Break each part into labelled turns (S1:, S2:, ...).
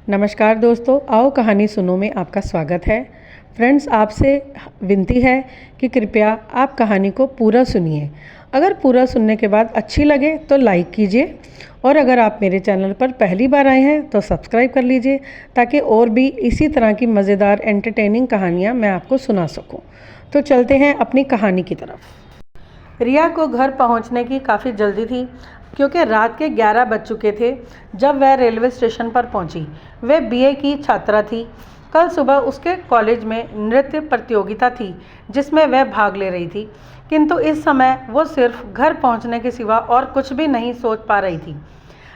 S1: नमस्कार दोस्तों, आओ कहानी सुनो में आपका स्वागत है। फ्रेंड्स, आपसे विनती है कि कृपया आप कहानी को पूरा सुनिए। अगर पूरा सुनने के बाद अच्छी लगे तो लाइक कीजिए और अगर आप मेरे चैनल पर पहली बार आए हैं तो सब्सक्राइब कर लीजिए ताकि और भी इसी तरह की मज़ेदार एंटरटेनिंग कहानियाँ मैं आपको सुना सकूँ। तो चलते हैं अपनी कहानी की तरफ। रिया को घर पहुंचने की काफ़ी जल्दी थी क्योंकि रात के 11 बज चुके थे जब वह रेलवे स्टेशन पर पहुंची। वह बीए की छात्रा थी। कल सुबह उसके कॉलेज में नृत्य प्रतियोगिता थी जिसमें वह भाग ले रही थी, किंतु इस समय वो सिर्फ घर पहुंचने के सिवा और कुछ भी नहीं सोच पा रही थी।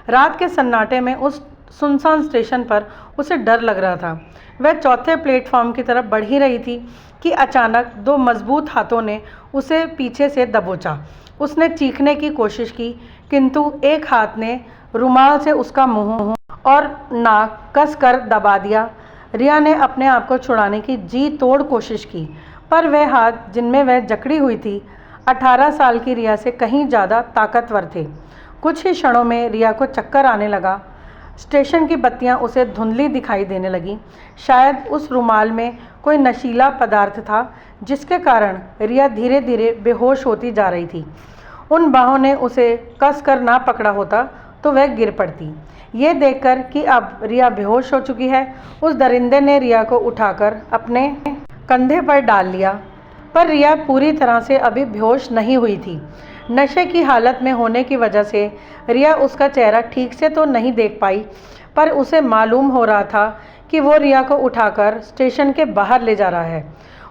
S1: रात के सन्नाटे में उस सुनसान स्टेशन पर उसे डर लग रहा था। वह चौथे प्लेटफॉर्म की तरफ बढ़ ही रही थी कि अचानक दो मजबूत हाथों ने उसे पीछे से दबोचा। उसने चीखने की कोशिश की, किंतु एक हाथ ने रुमाल से उसका मुंह और नाक कस कर दबा दिया। रिया ने अपने आप को छुड़ाने की जी तोड़ कोशिश की, पर वह हाथ जिनमें वह जकड़ी हुई थी 18 साल की रिया से कहीं ज़्यादा ताकतवर थे। कुछ ही क्षणों में रिया को चक्कर आने लगा। स्टेशन की बत्तियां उसे धुंधली दिखाई देने लगीं। शायद उस रुमाल में कोई नशीला पदार्थ था जिसके कारण रिया धीरे धीरे बेहोश होती जा रही थी। उन बाहों ने उसे कस कर ना पकड़ा होता तो वह गिर पड़ती। ये देखकर कि अब रिया बेहोश हो चुकी है, उस दरिंदे ने रिया को उठाकर अपने कंधे पर डाल लिया। पर रिया पूरी तरह से अभी बेहोश नहीं हुई थी। नशे की हालत में होने की वजह से रिया उसका चेहरा ठीक से तो नहीं देख पाई, पर उसे मालूम हो रहा था कि वो रिया को उठाकर स्टेशन के बाहर ले जा रहा है।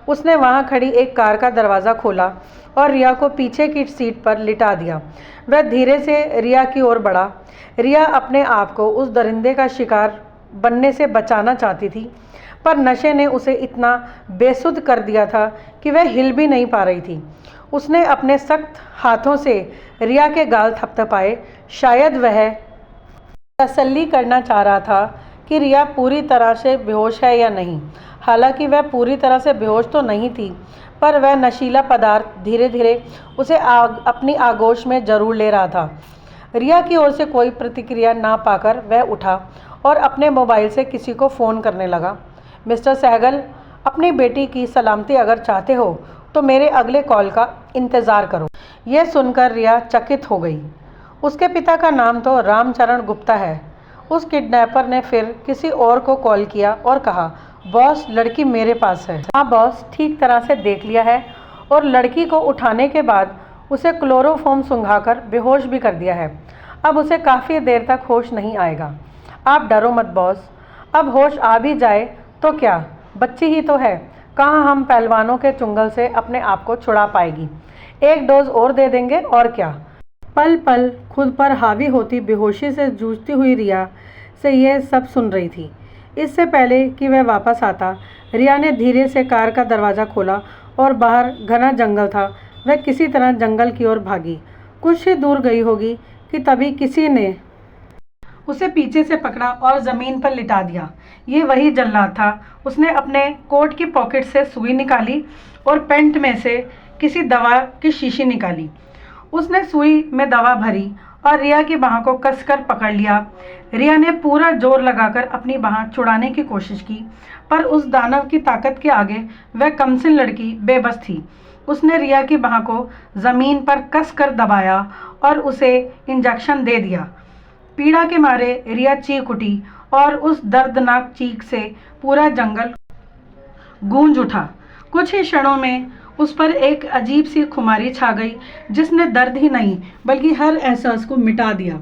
S1: उसने वहाँ खड़ी एक कार का दरवाज़ा खोला और रिया को पीछे की सीट पर लिटा दिया। वह धीरे से रिया की ओर बढ़ा। रिया अपने आप को उस दरिंदे का शिकार बनने से बचाना चाहती थी, पर नशे ने उसे इतना बेसुध कर दिया था कि वह हिल भी नहीं पा रही थी। उसने अपने सख्त हाथों से रिया के गाल थपथपाए। शायद वह तसल्ली करना चाह रहा था कि रिया पूरी तरह से बेहोश है या नहीं। हालांकि वह पूरी तरह से बेहोश तो नहीं थी, पर वह नशीला पदार्थ धीरे धीरे उसे अपनी आगोश में जरूर ले रहा था। रिया की ओर से कोई प्रतिक्रिया ना पाकर वह उठा और अपने मोबाइल से किसी को फ़ोन करने लगा। मिस्टर सहगल, अपनी बेटी की सलामती अगर चाहते हो तो मेरे अगले कॉल का इंतज़ार करो। यह सुनकर रिया चकित हो गई। उसके पिता का नाम तो रामचरण गुप्ता है। उस किडनैपर ने फिर किसी और को कॉल किया और कहा, बॉस, लड़की मेरे पास है। हाँ बॉस, ठीक तरह से देख लिया है और लड़की को उठाने के बाद उसे क्लोरोफॉर्म सुंघाकर बेहोश भी कर दिया है। अब उसे काफ़ी देर तक होश नहीं आएगा। आप डरो मत बॉस। अब होश आ भी जाए तो क्या, बच्ची ही तो है, कहाँ हम पहलवानों के चुंगल से अपने आप को छुड़ा पाएगी। एक डोज और दे देंगे और क्या। पल पल खुद पर हावी होती बेहोशी से जूझती हुई रिया से यह सब सुन रही थी। इससे पहले कि वह वापस आता, रिया ने धीरे से कार का दरवाज़ा खोला और बाहर घना जंगल था। वह किसी तरह जंगल की ओर भागी। कुछ ही दूर गई होगी कि तभी किसी ने उसे पीछे से पकड़ा और ज़मीन पर लिटा दिया। ये वही जल्लाद था। उसने अपने कोट की पॉकेट से सुई निकाली और पेंट में से किसी दवा की शीशी निकाली। उसने सुई में दवा भरी और रिया की बाह को कसकर पकड़ लिया। रिया ने पूरा जोर लगाकर अपनी बाह छुड़ाने की कोशिश की, पर उस दानव की ताकत के आगे वह कमसिन लड़की बेबस थी। उसने रिया की बाह को ज़मीन पर कसकर दबाया और उसे इंजेक्शन दे दिया। पीड़ा के मारे रिया चीख उठी और उस दर्दनाक चीख से पूरा जंगल गूंज उठा। कुछ ही क्षणों में उस पर एक अजीब सी खुमारी छा गई जिसने दर्द ही नहीं बल्कि हर एहसास को मिटा दिया।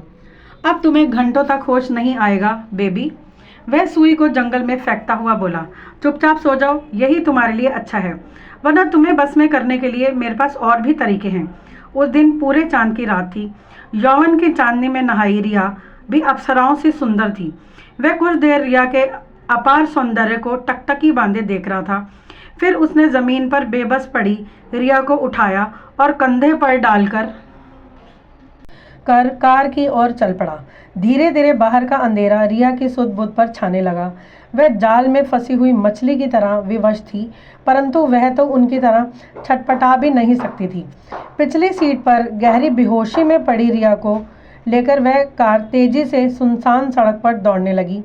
S1: अब तुम्हें घंटों तक होश नहीं आएगा बेबी, वह सुई को जंगल में फेंकता हुआ बोला। चुपचाप सो जाओ, यही तुम्हारे लिए अच्छा है, वरना तुम्हें बस में करने के लिए मेरे पास और भी तरीके हैं। उस दिन पूरे चांद की रात थी। यौवन की चांदनी में नहाई रिया भी अप्सराओं से सुंदर थी। वह कुछ देर रिया के अपार सौंदर्य को टकटकी बांधे देख रहा था। फिर उसने ज़मीन पर बेबस पड़ी रिया को उठाया और कंधे पर डालकर कार की ओर चल पड़ा। धीरे धीरे बाहर का अंधेरा रिया की सुध-बुध पर छाने लगा। वह जाल में फंसी हुई मछली की तरह विवश थी, परंतु वह तो उनकी तरह छटपटा भी नहीं सकती थी। पिछली सीट पर गहरी बेहोशी में पड़ी रिया को लेकर वह कार तेजी से सुनसान सड़क पर दौड़ने लगी।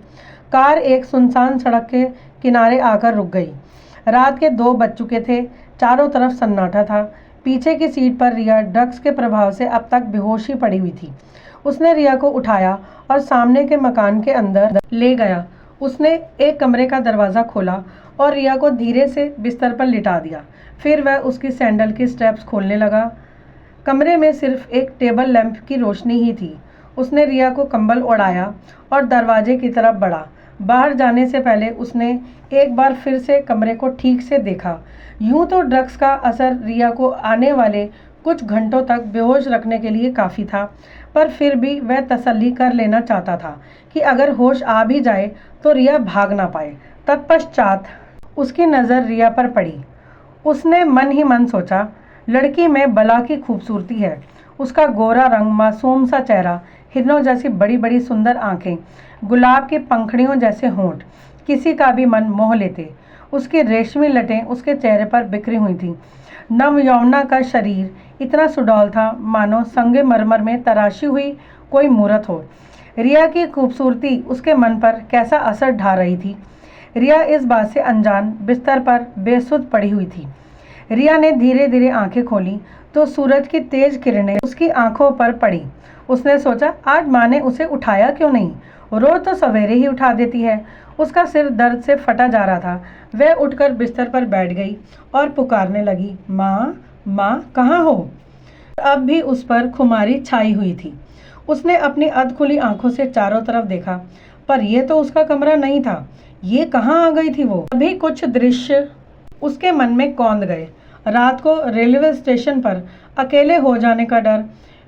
S1: कार एक सुनसान सड़क के किनारे आकर रुक गई। रात के 2 बज चुके थे। चारों तरफ सन्नाटा था। पीछे की सीट पर रिया ड्रग्स के प्रभाव से अब तक बेहोश ही पड़ी हुई थी। उसने रिया को उठाया और सामने के मकान के अंदर ले गया। उसने एक कमरे का दरवाज़ा खोला और रिया को धीरे से बिस्तर पर लिटा दिया। फिर वह उसकी सैंडल की स्ट्रैप्स खोलने लगा। कमरे में सिर्फ एक टेबल लैंप की रोशनी ही थी। उसने रिया को कंबल ओढ़ाया और दरवाजे की तरफ बढ़ा। बाहर जाने से पहले उसने एक बार फिर से कमरे को ठीक से देखा। यूं तो ड्रग्स का असर रिया को आने वाले कुछ घंटों तक बेहोश रखने के लिए काफ़ी था, पर फिर भी वह तसल्ली कर लेना चाहता था कि अगर होश आ भी जाए तो रिया भाग ना पाए। तत्पश्चात उसकी नज़र रिया पर पड़ी। उसने मन ही मन सोचा, लड़की में बला की खूबसूरती है। उसका गोरा रंग, मासूम सा चेहरा, हिरनों जैसी बड़ी बड़ी सुंदर आंखें, गुलाब की पंखड़ियों जैसे होंठ किसी का भी मन मोह लेते। उसकी रेशमी लटें उसके चेहरे पर बिखरी हुई थीं। नव यौवना का शरीर इतना सुडौल था मानो संगे मरमर में तराशी हुई कोई मूरत हो। रिया की खूबसूरती उसके मन पर कैसा असर ढा रही थी। रिया इस बात से अनजान बिस्तर पर बेसुध पड़ी हुई थी। रिया ने धीरे धीरे आंखें खोली तो सूरज की तेज किरणें उसकी आंखों पर पड़ी। उसने सोचा, आज माँ ने उसे उठाया क्यों नहीं? रोज तो सवेरे ही उठा देती है। उसका सिर दर्द से फटा जा रहा था। वह उठकर बिस्तर पर बैठ गई और पुकारने लगी, माँ, माँ, कहाँ हो? अब भी उस पर खुमारी छाई हुई थी। उसने अपनी अधखुली आंखों से चारों तरफ देखा, पर यह तो उसका कमरा नहीं था। ये कहाँ आ गई थी वो? अभी कुछ दृश्य उसके मन में कौंध गए। रात को रेलवे स्टेशन पर अकेले हो जाने का डर,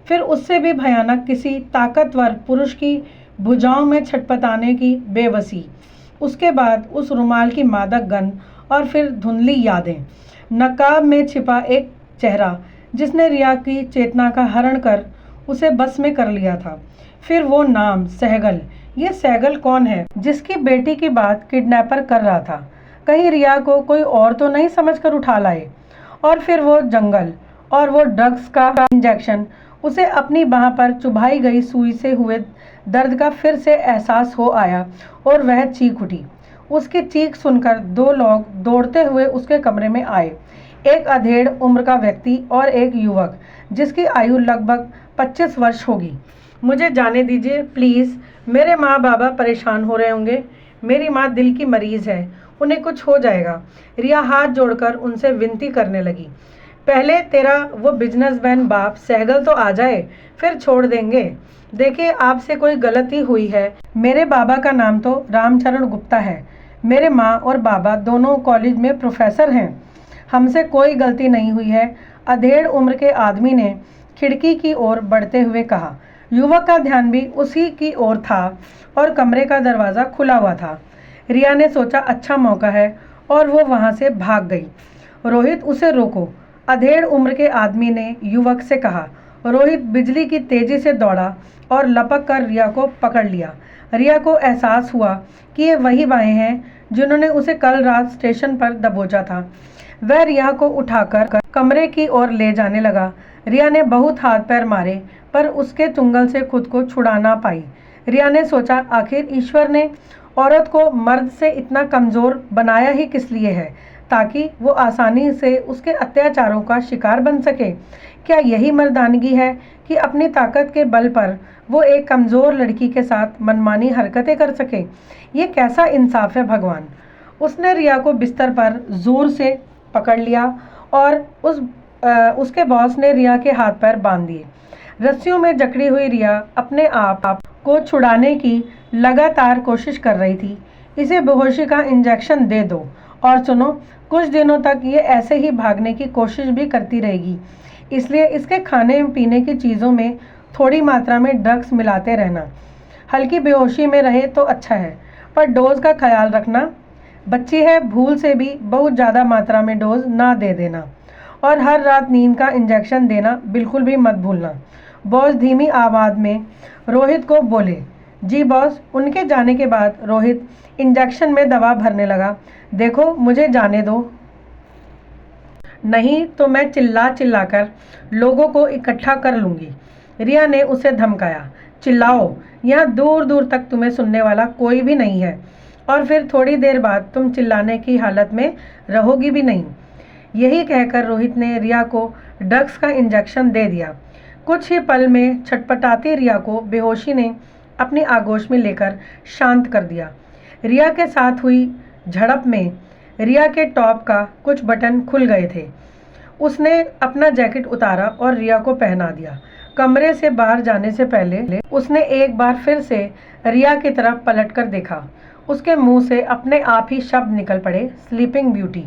S1: फिर उससे भी भयानक किसी ताकतवर पुरुष की भुजाओं में छटपटाने की बेबसी, उसके बाद उस रुमाल की मादक गंध और फिर धुंधली यादें। नकाब में छिपा एक चेहरा जिसने रिया की चेतना का हरण कर उसे बस में कर लिया था। फिर वो नाम सहगल। ये सहगल कौन है जिसकी बेटी की बात किडनैपर कर रहा था? कहीं रिया को कोई और तो नहीं समझकर उठा लाए? और फिर वो जंगल और वो ड्रग्स का इंजेक्शन। उसे अपनी बाह पर चुभाई गई सुई से हुए दर्द का फिर से एहसास हो आया और वह चीख उठी। उसकी चीख सुनकर 2 लोग दौड़ते हुए उसके कमरे में आए। एक अधेड़ उम्र का व्यक्ति और एक युवक जिसकी आयु लगभग 25 वर्ष होगी। मुझे जाने दीजिए प्लीज़, मेरे माँ बाबा परेशान हो रहे होंगे। मेरी माँ दिल की मरीज़ है, उन्हें कुछ हो जाएगा। रिया हाथ जोड़कर उनसे विनती करने लगी। पहले तेरा वो बिजनेसमैन बाप सहगल तो आ जाए, फिर छोड़ देंगे। देखिए, आपसे कोई गलती हुई है। मेरे बाबा का नाम तो रामचरण गुप्ता है। मेरे माँ और बाबा दोनों कॉलेज में प्रोफेसर हैं। हमसे कोई गलती नहीं हुई है, अधेड़ उम्र के आदमी ने खिड़की की ओर बढ़ते हुए कहा। युवक का ध्यान भी उसी की ओर था और कमरे का दरवाज़ा खुला हुआ था। रिया ने सोचा, अच्छा मौका है, और वो वहाँ से भाग गई। रोहित, उसे रोको, अधेड़ उम्र के आदमी ने युवक से कहा। रोहित बिजली की तेजी से दौड़ा और लपक कर रिया को पकड़ लिया। रिया को एहसास हुआ कि ये वही बाएं हैं जिन्होंने उसे कल रात स्टेशन पर दबोचा था। वह रिया को उठाकर कमरे की ओर ले जाने लगा। रिया ने बहुत हाथ पैर मारे पर उसके चुंगल से खुद को छुड़ा ना पाई। रिया ने सोचा, आखिर ईश्वर ने औरत को मर्द से इतना कमज़ोर बनाया ही किस लिए है? ताकि वो आसानी से उसके अत्याचारों का शिकार बन सके। क्या यही मर्दानगी है कि अपनी ताकत के बल पर वो एक कमज़ोर लड़की के साथ मनमानी हरकतें कर सके? ये कैसा इंसाफ है भगवान। उसने रिया को बिस्तर पर ज़ोर से पकड़ लिया और उसके बॉस ने रिया के हाथ पैर बांध दिए। रस्सियों में जकड़ी हुई रिया अपने आप को छुड़ाने की लगातार कोशिश कर रही थी। इसे बेहोशी का इंजेक्शन दे दो, और सुनो, कुछ दिनों तक ये ऐसे ही भागने की कोशिश भी करती रहेगी। इसलिए इसके खाने पीने की चीज़ों में थोड़ी मात्रा में ड्रग्स मिलाते रहना। हल्की बेहोशी में रहे तो अच्छा है, पर डोज का ख्याल रखना। बच्ची है, भूल से भी बहुत ज़्यादा मात्रा में डोज ना दे देना। और हर रात नींद का इंजेक्शन देना बिल्कुल भी मत भूलना। बॉस धीमी आवाज़ में रोहित को बोले। जी बॉस। उनके जाने के बाद रोहित इंजेक्शन में दवा भरने लगा। देखो, मुझे जाने दो, नहीं तो मैं चिल्ला चिल्लाकर लोगों को इकट्ठा कर लूँगी, रिया ने उसे धमकाया। चिल्लाओ, यहाँ दूर दूर तक तुम्हें सुनने वाला कोई भी नहीं है, और फिर थोड़ी देर बाद तुम चिल्लाने की हालत में रहोगी भी नहीं। यही कहकर रोहित ने रिया को ड्रग्स का इंजेक्शन दे दिया। कुछ ही पल में छटपटाती रिया को बेहोशी ने अपनी आगोश में लेकर शांत कर दिया। रिया के साथ हुई झड़प में रिया के टॉप का कुछ बटन खुल गए थे। उसने अपना जैकेट उतारा और रिया को पहना दिया। कमरे से बाहर जाने से पहले उसने एक बार फिर से रिया की तरफ पलटकर देखा। उसके मुंह से अपने आप ही शब्द निकल पड़े, स्लीपिंग ब्यूटी।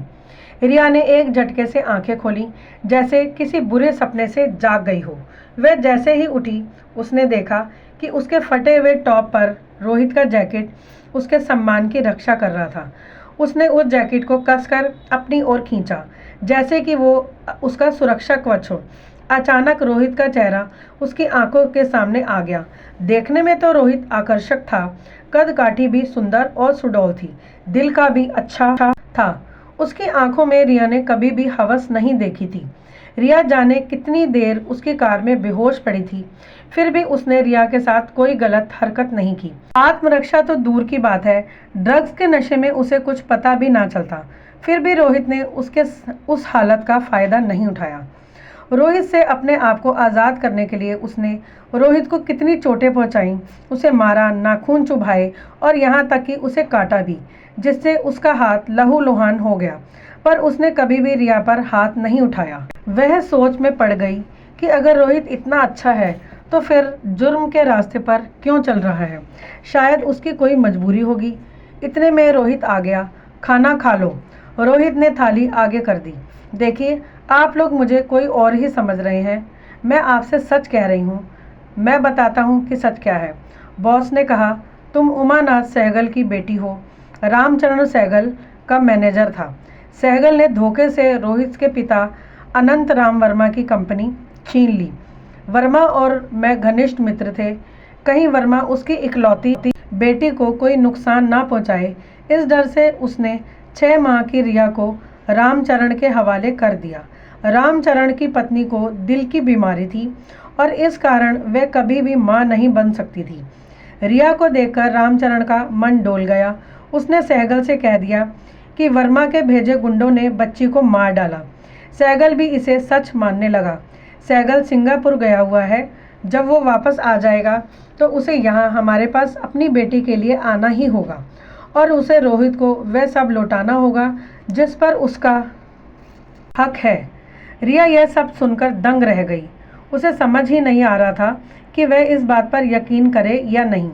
S1: रिया ने एक झटके से आंखें खोली, जैसे किसी बुरे सपने से जाग गई हो। वह जैसे ही उठी, उसने देखा कि उसके फटे हुए टॉप पर रोहित का जैकेट उसके सम्मान की रक्षा कर रहा था। उसने उस जैकेट को कसकर अपनी ओर खींचा, जैसे कि वो उसका सुरक्षा कवच हो। अचानक रोहित का चेहरा उसकी आंखों के सामने आ गया। देखने में तो रोहित आकर्षक था, कद काठी भी सुंदर और सुडौल थी, दिल का भी अच्छा था। उसकी आंखों में रिया ने कभी भी हवस नहीं देखी थी। रिया जाने कितनी देर उसकी कार में बेहोश पड़ी थी, फिर भी उसने रिया के साथ कोई गलत हरकत नहीं की। आत्मरक्षा तो दूर की बात है, ड्रग्स के नशे में उसे कुछ पता भी ना चलता। फिर भी रोहित ने उसके उस हालत का फायदा नहीं उठाया। रोहित से अपने आप को आज़ाद करने के लिए उसने रोहित को कितनी चोटें पहुंचाई, उसे मारा, नाखून चुभाए और यहाँ तक कि उसे काटा भी, जिससे उसका हाथ लहूलुहान हो गया। पर उसने कभी भी रिया पर हाथ नहीं उठाया। वह सोच में पड़ गई कि अगर रोहित इतना अच्छा है तो फिर जुर्म के रास्ते पर क्यों चल रहा है। शायद उसकी कोई मजबूरी होगी। इतने में रोहित आ गया। खाना खा लो। रोहित ने थाली आगे कर दी। देखिए, आप लोग मुझे कोई और ही समझ रहे हैं, मैं आपसे सच कह रही हूँ। मैं बताता हूँ कि सच क्या है। बॉस ने कहा, तुम उमानाथ सहगल की बेटी हो। रामचरण सहगल का मैनेजर था। सहगल ने धोखे से रोहित के पिता अनंत राम वर्मा की कंपनी छीन ली। वर्मा और मैं घनिष्ठ मित्र थे। कहीं वर्मा उसकी इकलौती बेटी को कोई नुकसान ना पहुंचाए, इस डर से उसने 6 माह की रिया को रामचरण के हवाले कर दिया। रामचरण की पत्नी को दिल की बीमारी थी और इस कारण वह कभी भी मां नहीं बन सकती थी। रिया को देखकर रामचरण का मन डोल गया। उसने सहगल से कह दिया कि वर्मा के भेजे गुंडों ने बच्ची को मार डाला। सहगल भी इसे सच मानने लगा। सहगल सिंगापुर गया हुआ है। जब वो वापस आ जाएगा तो उसे यहाँ हमारे पास अपनी बेटी के लिए आना ही होगा और उसे रोहित को वह सब लौटाना होगा जिस पर उसका हक है। रिया यह सब सुनकर दंग रह गई। उसे समझ ही नहीं आ रहा था कि वह इस बात पर यकीन करे या नहीं।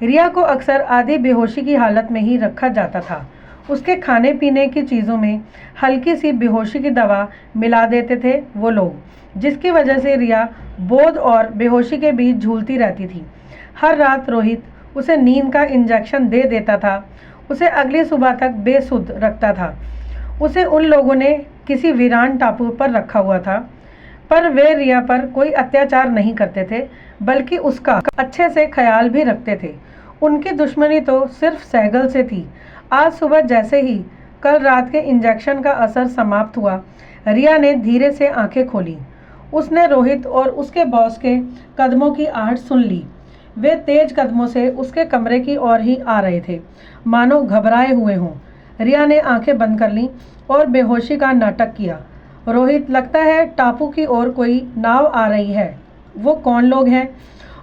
S1: रिया को अक्सर आधी बेहोशी की हालत में ही रखा जाता था। उसके खाने पीने की चीज़ों में हल्की सी बेहोशी की दवा मिला देते थे वो लोग, जिसकी वजह से रिया बोध और बेहोशी के बीच झूलती रहती थी। हर रात रोहित उसे नींद का इंजेक्शन दे देता था, उसे अगली सुबह तक बेसुध रखता था। उसे उन लोगों ने किसी वीरान टापू पर रखा हुआ था, पर वे रिया पर कोई अत्याचार नहीं करते थे, बल्कि उसका अच्छे से ख्याल भी रखते थे। उनकी दुश्मनी तो सिर्फ सहगल से थी। आज सुबह जैसे ही कल रात के इंजेक्शन का असर समाप्त हुआ, रिया ने धीरे से आंखें खोली। उसने रोहित और उसके बॉस के कदमों की आहट सुन ली। वे तेज कदमों से उसके कमरे की ओर ही आ रहे थे, मानो घबराए हुए हों। रिया ने आंखें बंद कर लीं और बेहोशी का नाटक किया। रोहित, लगता है टापू की ओर कोई नाव आ रही है। वो कौन लोग हैं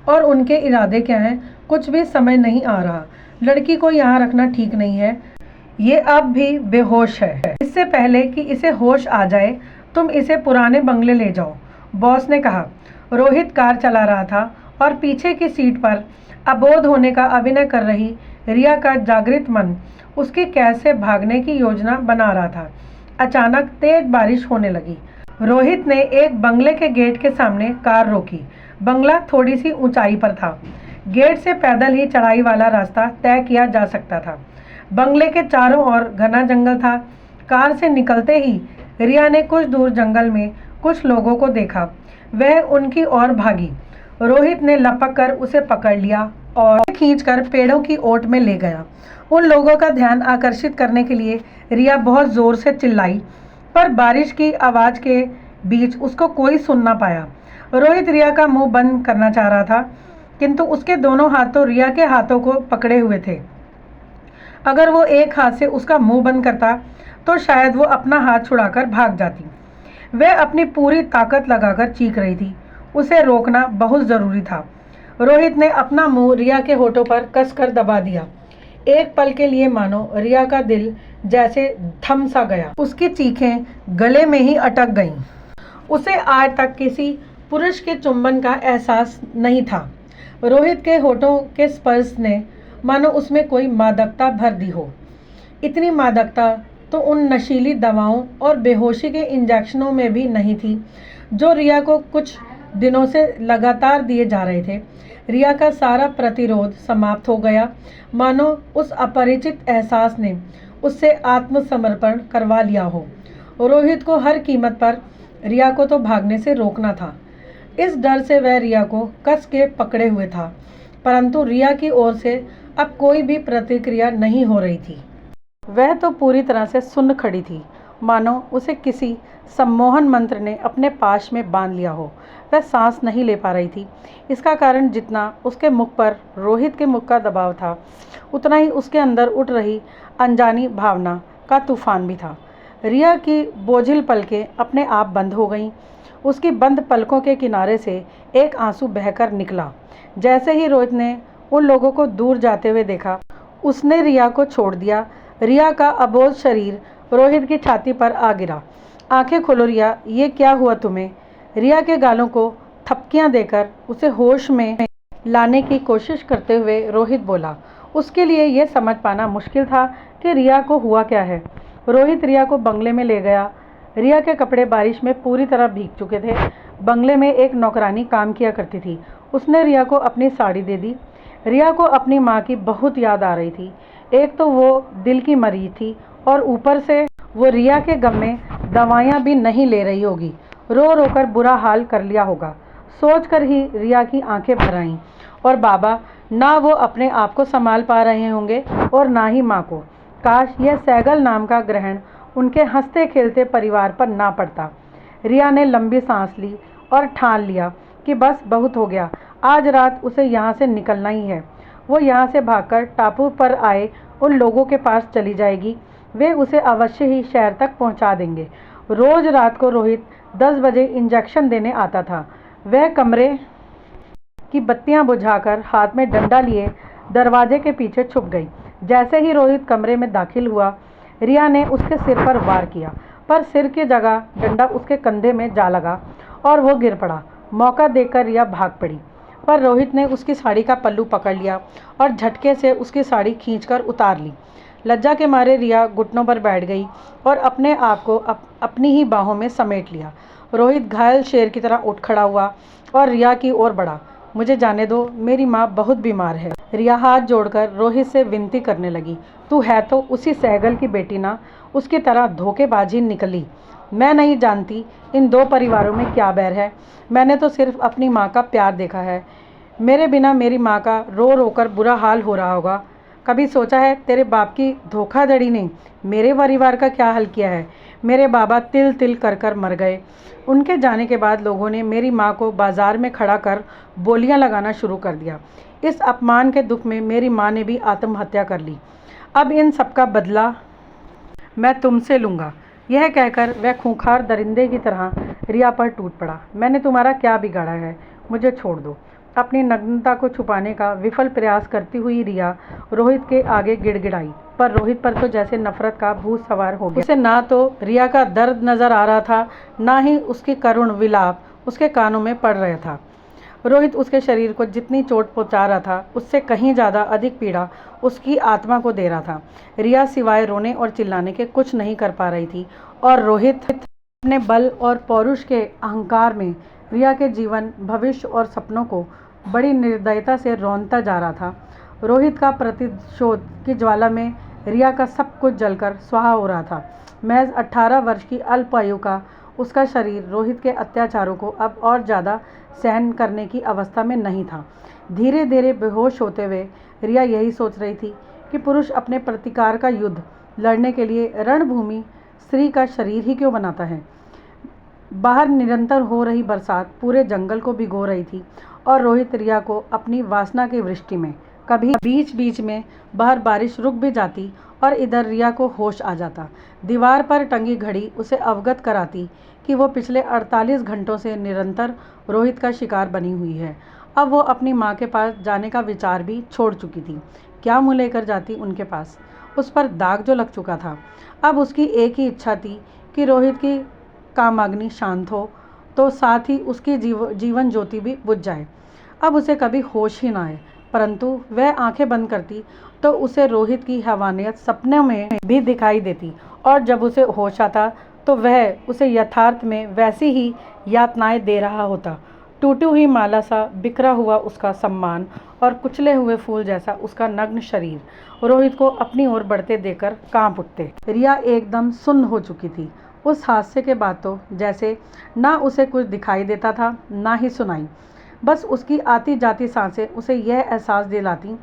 S1: और उनके इरादे क्या हैं, कुछ भी समझ नहीं आ रहा। लड़की को यहाँ रखना ठीक नहीं है। ये अब भी बेहोश है। इससे पहले कि इसे होश आ जाए, तुम इसे पुराने बंगले ले जाओ, बॉस ने कहा। रोहित कार चला रहा था और पीछे की सीट पर अबोध होने का अभिनय कर रही रिया का जागृत मन उसकी कैद से भागने की योजना बना रहा था। अचानक तेज बारिश होने लगी। रोहित ने एक बंगले के गेट के सामने कार रोकी। बंगला थोड़ी सी ऊंचाई पर था। गेट से पैदल ही चढ़ाई वाला रास्ता तय किया जा सकता था। बंगले के चारों ओर घना जंगल था। कार से निकलते ही रिया ने कुछ दूर जंगल में कुछ लोगों को देखा। वह उनकी ओर भागी। रोहित ने लपक कर उसे पकड़ लिया और खींचकर पेड़ों की ओट में ले गया। उन लोगों का ध्यान आकर्षित करने के लिए रिया बहुत जोर से चिल्लाई, पर बारिश की आवाज़ के बीच उसको कोई सुन ना पाया। रोहित रिया का मुंह बंद करना चाह रहा था किंतु उसके दोनों हाथ तो रिया के हाथों को पकड़े हुए थे। अगर वो एक हाथ से उसका मुंह बंद करता तो शायद वो अपना हाथ छुड़ाकर भाग जाती। वह अपनी पूरी ताकत लगाकर चीख रही थी। उसे रोकना बहुत ज़रूरी था। रोहित ने अपना मुंह रिया के होठों पर कसकर दबा दिया। एक पल के लिए मानो रिया का दिल जैसे थम सा गया। उसकी चीखें गले में ही अटक गईं। उसे आज तक किसी पुरुष के चुंबन का एहसास नहीं था। रोहित के होठों के स्पर्श ने मानो उसमें कोई मादकता भर दी हो। इतनी मादकता तो उन नशीली दवाओं और बेहोशी के इंजेक्शनों में भी नहीं थी जो रिया को कुछ दिनों से लगातार दिए जा रहे थे। रिया का सारा प्रतिरोध समाप्त हो गया, मानो उस अपरिचित एहसास ने उससे आत्मसमर्पण करवा लिया हो। रोहित को हर कीमत पर रिया को तो भागने से रोकना था। इस डर से वह रिया को कस के पकड़े हुए था, परंतु रिया की ओर से अब कोई भी प्रतिक्रिया नहीं हो रही थी। वह तो पूरी तरह से सुन्न खड़ी थी, मानो उसे किसी सम्मोहन मंत्र ने अपने पाश में बांध लिया हो। वह सांस नहीं ले पा रही थी। इसका कारण जितना उसके मुख पर रोहित के मुख का दबाव था, उतना ही उसके अंदर उठ रही अनजानी भावना का तूफान भी था। रिया की बोझिल पलकें अपने आप बंद हो गईं। उसकी बंद पलकों के किनारे से एक आंसू बहकर निकला। जैसे ही रोहित ने उन लोगों को दूर जाते हुए देखा, उसने रिया को छोड़ दिया। रिया का अबोध शरीर रोहित की छाती पर आ गिरा। आंखें खोलो रिया, ये क्या हुआ तुम्हें? रिया के गालों को थपकियां देकर उसे होश में लाने की कोशिश करते हुए रोहित बोला। उसके लिए यह समझ पाना मुश्किल था कि रिया को हुआ क्या है। रोहित रिया को बंगले में ले गया। रिया के कपड़े बारिश में पूरी तरह भीग चुके थे। बंगले में एक नौकरानी काम किया करती थी। उसने रिया को अपनी साड़ी दे दी। रिया को अपनी माँ की बहुत याद आ रही थी। एक तो वो दिल की मरीज थी और ऊपर से वो रिया के गम में दवाइयाँ भी नहीं ले रही होगी। रो रो कर बुरा हाल कर लिया होगा। सोच कर ही रिया की आंखें भर आईं। और बाबा, ना वो अपने आप को संभाल पा रहे होंगे और ना ही माँ को। काश यह सैगल नाम का ग्रहण उनके हंसते खेलते परिवार पर ना पड़ता। रिया ने लंबी सांस ली और ठान लिया कि बस बहुत हो गया, आज रात उसे यहाँ से निकलना ही है। वो यहाँ से भागकर टापू पर आए उन लोगों के पास चली जाएगी। वे उसे अवश्य ही शहर तक पहुँचा देंगे। रोज़ रात को रोहित 10 बजे इंजेक्शन देने आता था। वह कमरे की बत्तियां बुझाकर हाथ में डंडा लिए दरवाजे के पीछे छुप गई। जैसे ही रोहित कमरे में दाखिल हुआ, रिया ने उसके सिर पर वार किया, पर सिर की जगह डंडा उसके कंधे में जा लगा और वो गिर पड़ा। मौका देखकर रिया भाग पड़ी, पर रोहित ने उसकी साड़ी का पल्लू पकड़ लिया और झटके से उसकी साड़ी खींचकर उतार ली। लज्जा के मारे रिया घुटनों पर बैठ गई और अपने आप को अपनी ही बाहों में समेट लिया। रोहित घायल शेर की तरह उठ खड़ा हुआ और रिया की ओर बढ़ा। मुझे जाने दो, मेरी माँ बहुत बीमार है। रिया हाथ जोड़कर रोहित से विनती करने लगी। तू है तो उसी सहगल की बेटी ना, उसकी तरह धोखेबाजी निकली। मैं नहीं जानती इन दो परिवारों में क्या बैर है। मैंने तो सिर्फ अपनी माँ का प्यार देखा है। मेरे बिना मेरी माँ का रो रो कर बुरा हाल हो रहा होगा। कभी सोचा है तेरे बाप की धोखाधड़ी ने मेरे परिवार का क्या हाल किया है? मेरे बाबा तिल तिल कर कर मर गए। उनके जाने के बाद लोगों ने मेरी माँ को बाजार में खड़ा कर बोलियां लगाना शुरू कर दिया। इस अपमान के दुख में मेरी माँ ने भी आत्महत्या कर ली। अब इन सब का बदला मैं तुमसे लूँगा। यह कहकर वह खूंखार दरिंदे की तरह रिया पर टूट पड़ा। मैंने तुम्हारा क्या बिगाड़ा है? मुझे छोड़ दो। अपनी नग्नता को छुपाने का विफल प्रयास करती हुई रिया रोहित के आगे गिड़गिड़ाई, पर रोहित पर तो जैसे नफरत का भूत सवार हो गया। उसे ना तो रिया का दर्द नजर आ रहा था, ना ही उसकी करुण विलाप उसके कानों में पड़ रहा था। रोहित उसके शरीर को जितनी चोट पहुंचा रहा था, उससे कहीं ज़्यादा अधिक पीड़ा उसकी आत्मा को दे रहा था। रिया सिवाय रोने और चिल्लाने के कुछ नहीं कर पा रही थी और रोहित अपने बल और पौरुष के अहंकार में रिया के जीवन, भविष्य और सपनों को बड़ी निर्दयता से रौंदता जा रहा था। रोहित का प्रतिशोध की ज्वाला में रिया का सब कुछ जलकर स्वाहा हो रहा था। महज 18 वर्ष की अल्प आयु का उसका शरीर रोहित के अत्याचारों को अब और ज़्यादा सहन करने की अवस्था में नहीं था। धीरे धीरे बेहोश होते हुए रिया यही सोच रही थी कि पुरुष अपने प्रतिकार का युद्ध लड़ने के लिए रणभूमि स्त्री का शरीर ही क्यों बनाता है। बाहर निरंतर हो रही बरसात पूरे जंगल को भिगो रही थी और रोहित रिया को अपनी वासना की वृष्टि में कभी बीच बीच में बाहर बारिश रुक भी जाती और इधर रिया को होश आ जाता। दीवार पर टंगी घड़ी उसे अवगत कराती कि वो पिछले 48 घंटों से निरंतर रोहित का शिकार बनी हुई है। अब वो अपनी माँ के पास जाने का विचार भी छोड़ चुकी थी। क्या मुँह लेकर जाती उनके पास? उस पर दाग जो लग चुका था। अब उसकी एक ही इच्छा थी कि रोहित की कामाग्नि शांत हो तो साथ ही उसकी जीवन ज्योति भी बुझ जाए। अब उसे कभी होश ही ना आए, परंतु वह आंखें बंद करती तो उसे रोहित की हैवानियत सपने में भी दिखाई देती और जब उसे होश आता तो वह उसे यथार्थ में वैसी ही यातनाएं दे रहा होता। टूटी हुई माला सा बिखरा हुआ उसका सम्मान और कुचले हुए फूल जैसा उसका नग्न शरीर रोहित को अपनी ओर बढ़ते देखकर कांप उठते। रिया एकदम सुन्न हो चुकी थी। उस हादसे के बाद तो जैसे ना उसे कुछ दिखाई देता था ना ही सुनाई। बस उसकी आती जाती सांसें उसे यह एहसास दिलाती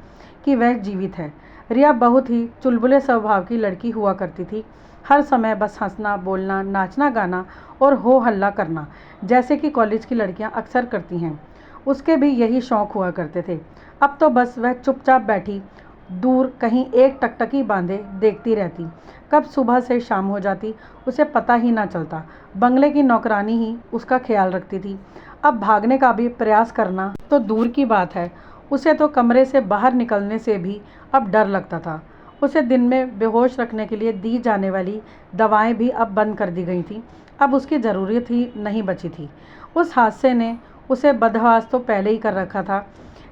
S1: कि वह जीवित है। रिया बहुत ही चुलबुले स्वभाव की लड़की हुआ करती थी। हर समय बस हंसना, बोलना, नाचना, गाना और हो हल्ला करना, जैसे कि कॉलेज की लड़कियां अक्सर करती हैं। उसके भी यही शौक हुआ करते थे। अब तो बस वह चुपचाप बैठी दूर कहीं एक टकटकी बांधे देखती रहती। कब सुबह से शाम हो जाती उसे पता ही ना चलता। बंगले की नौकरानी ही उसका ख्याल रखती थी। अब भागने का भी प्रयास करना तो दूर की बात है, उसे तो कमरे से बाहर निकलने से भी अब डर लगता था। उसे दिन में बेहोश रखने के लिए दी जाने वाली दवाएं भी अब बंद कर दी गई थीं। अब उसकी ज़रूरत ही नहीं बची थी। उस हादसे ने उसे बदहवास तो पहले ही कर रखा था।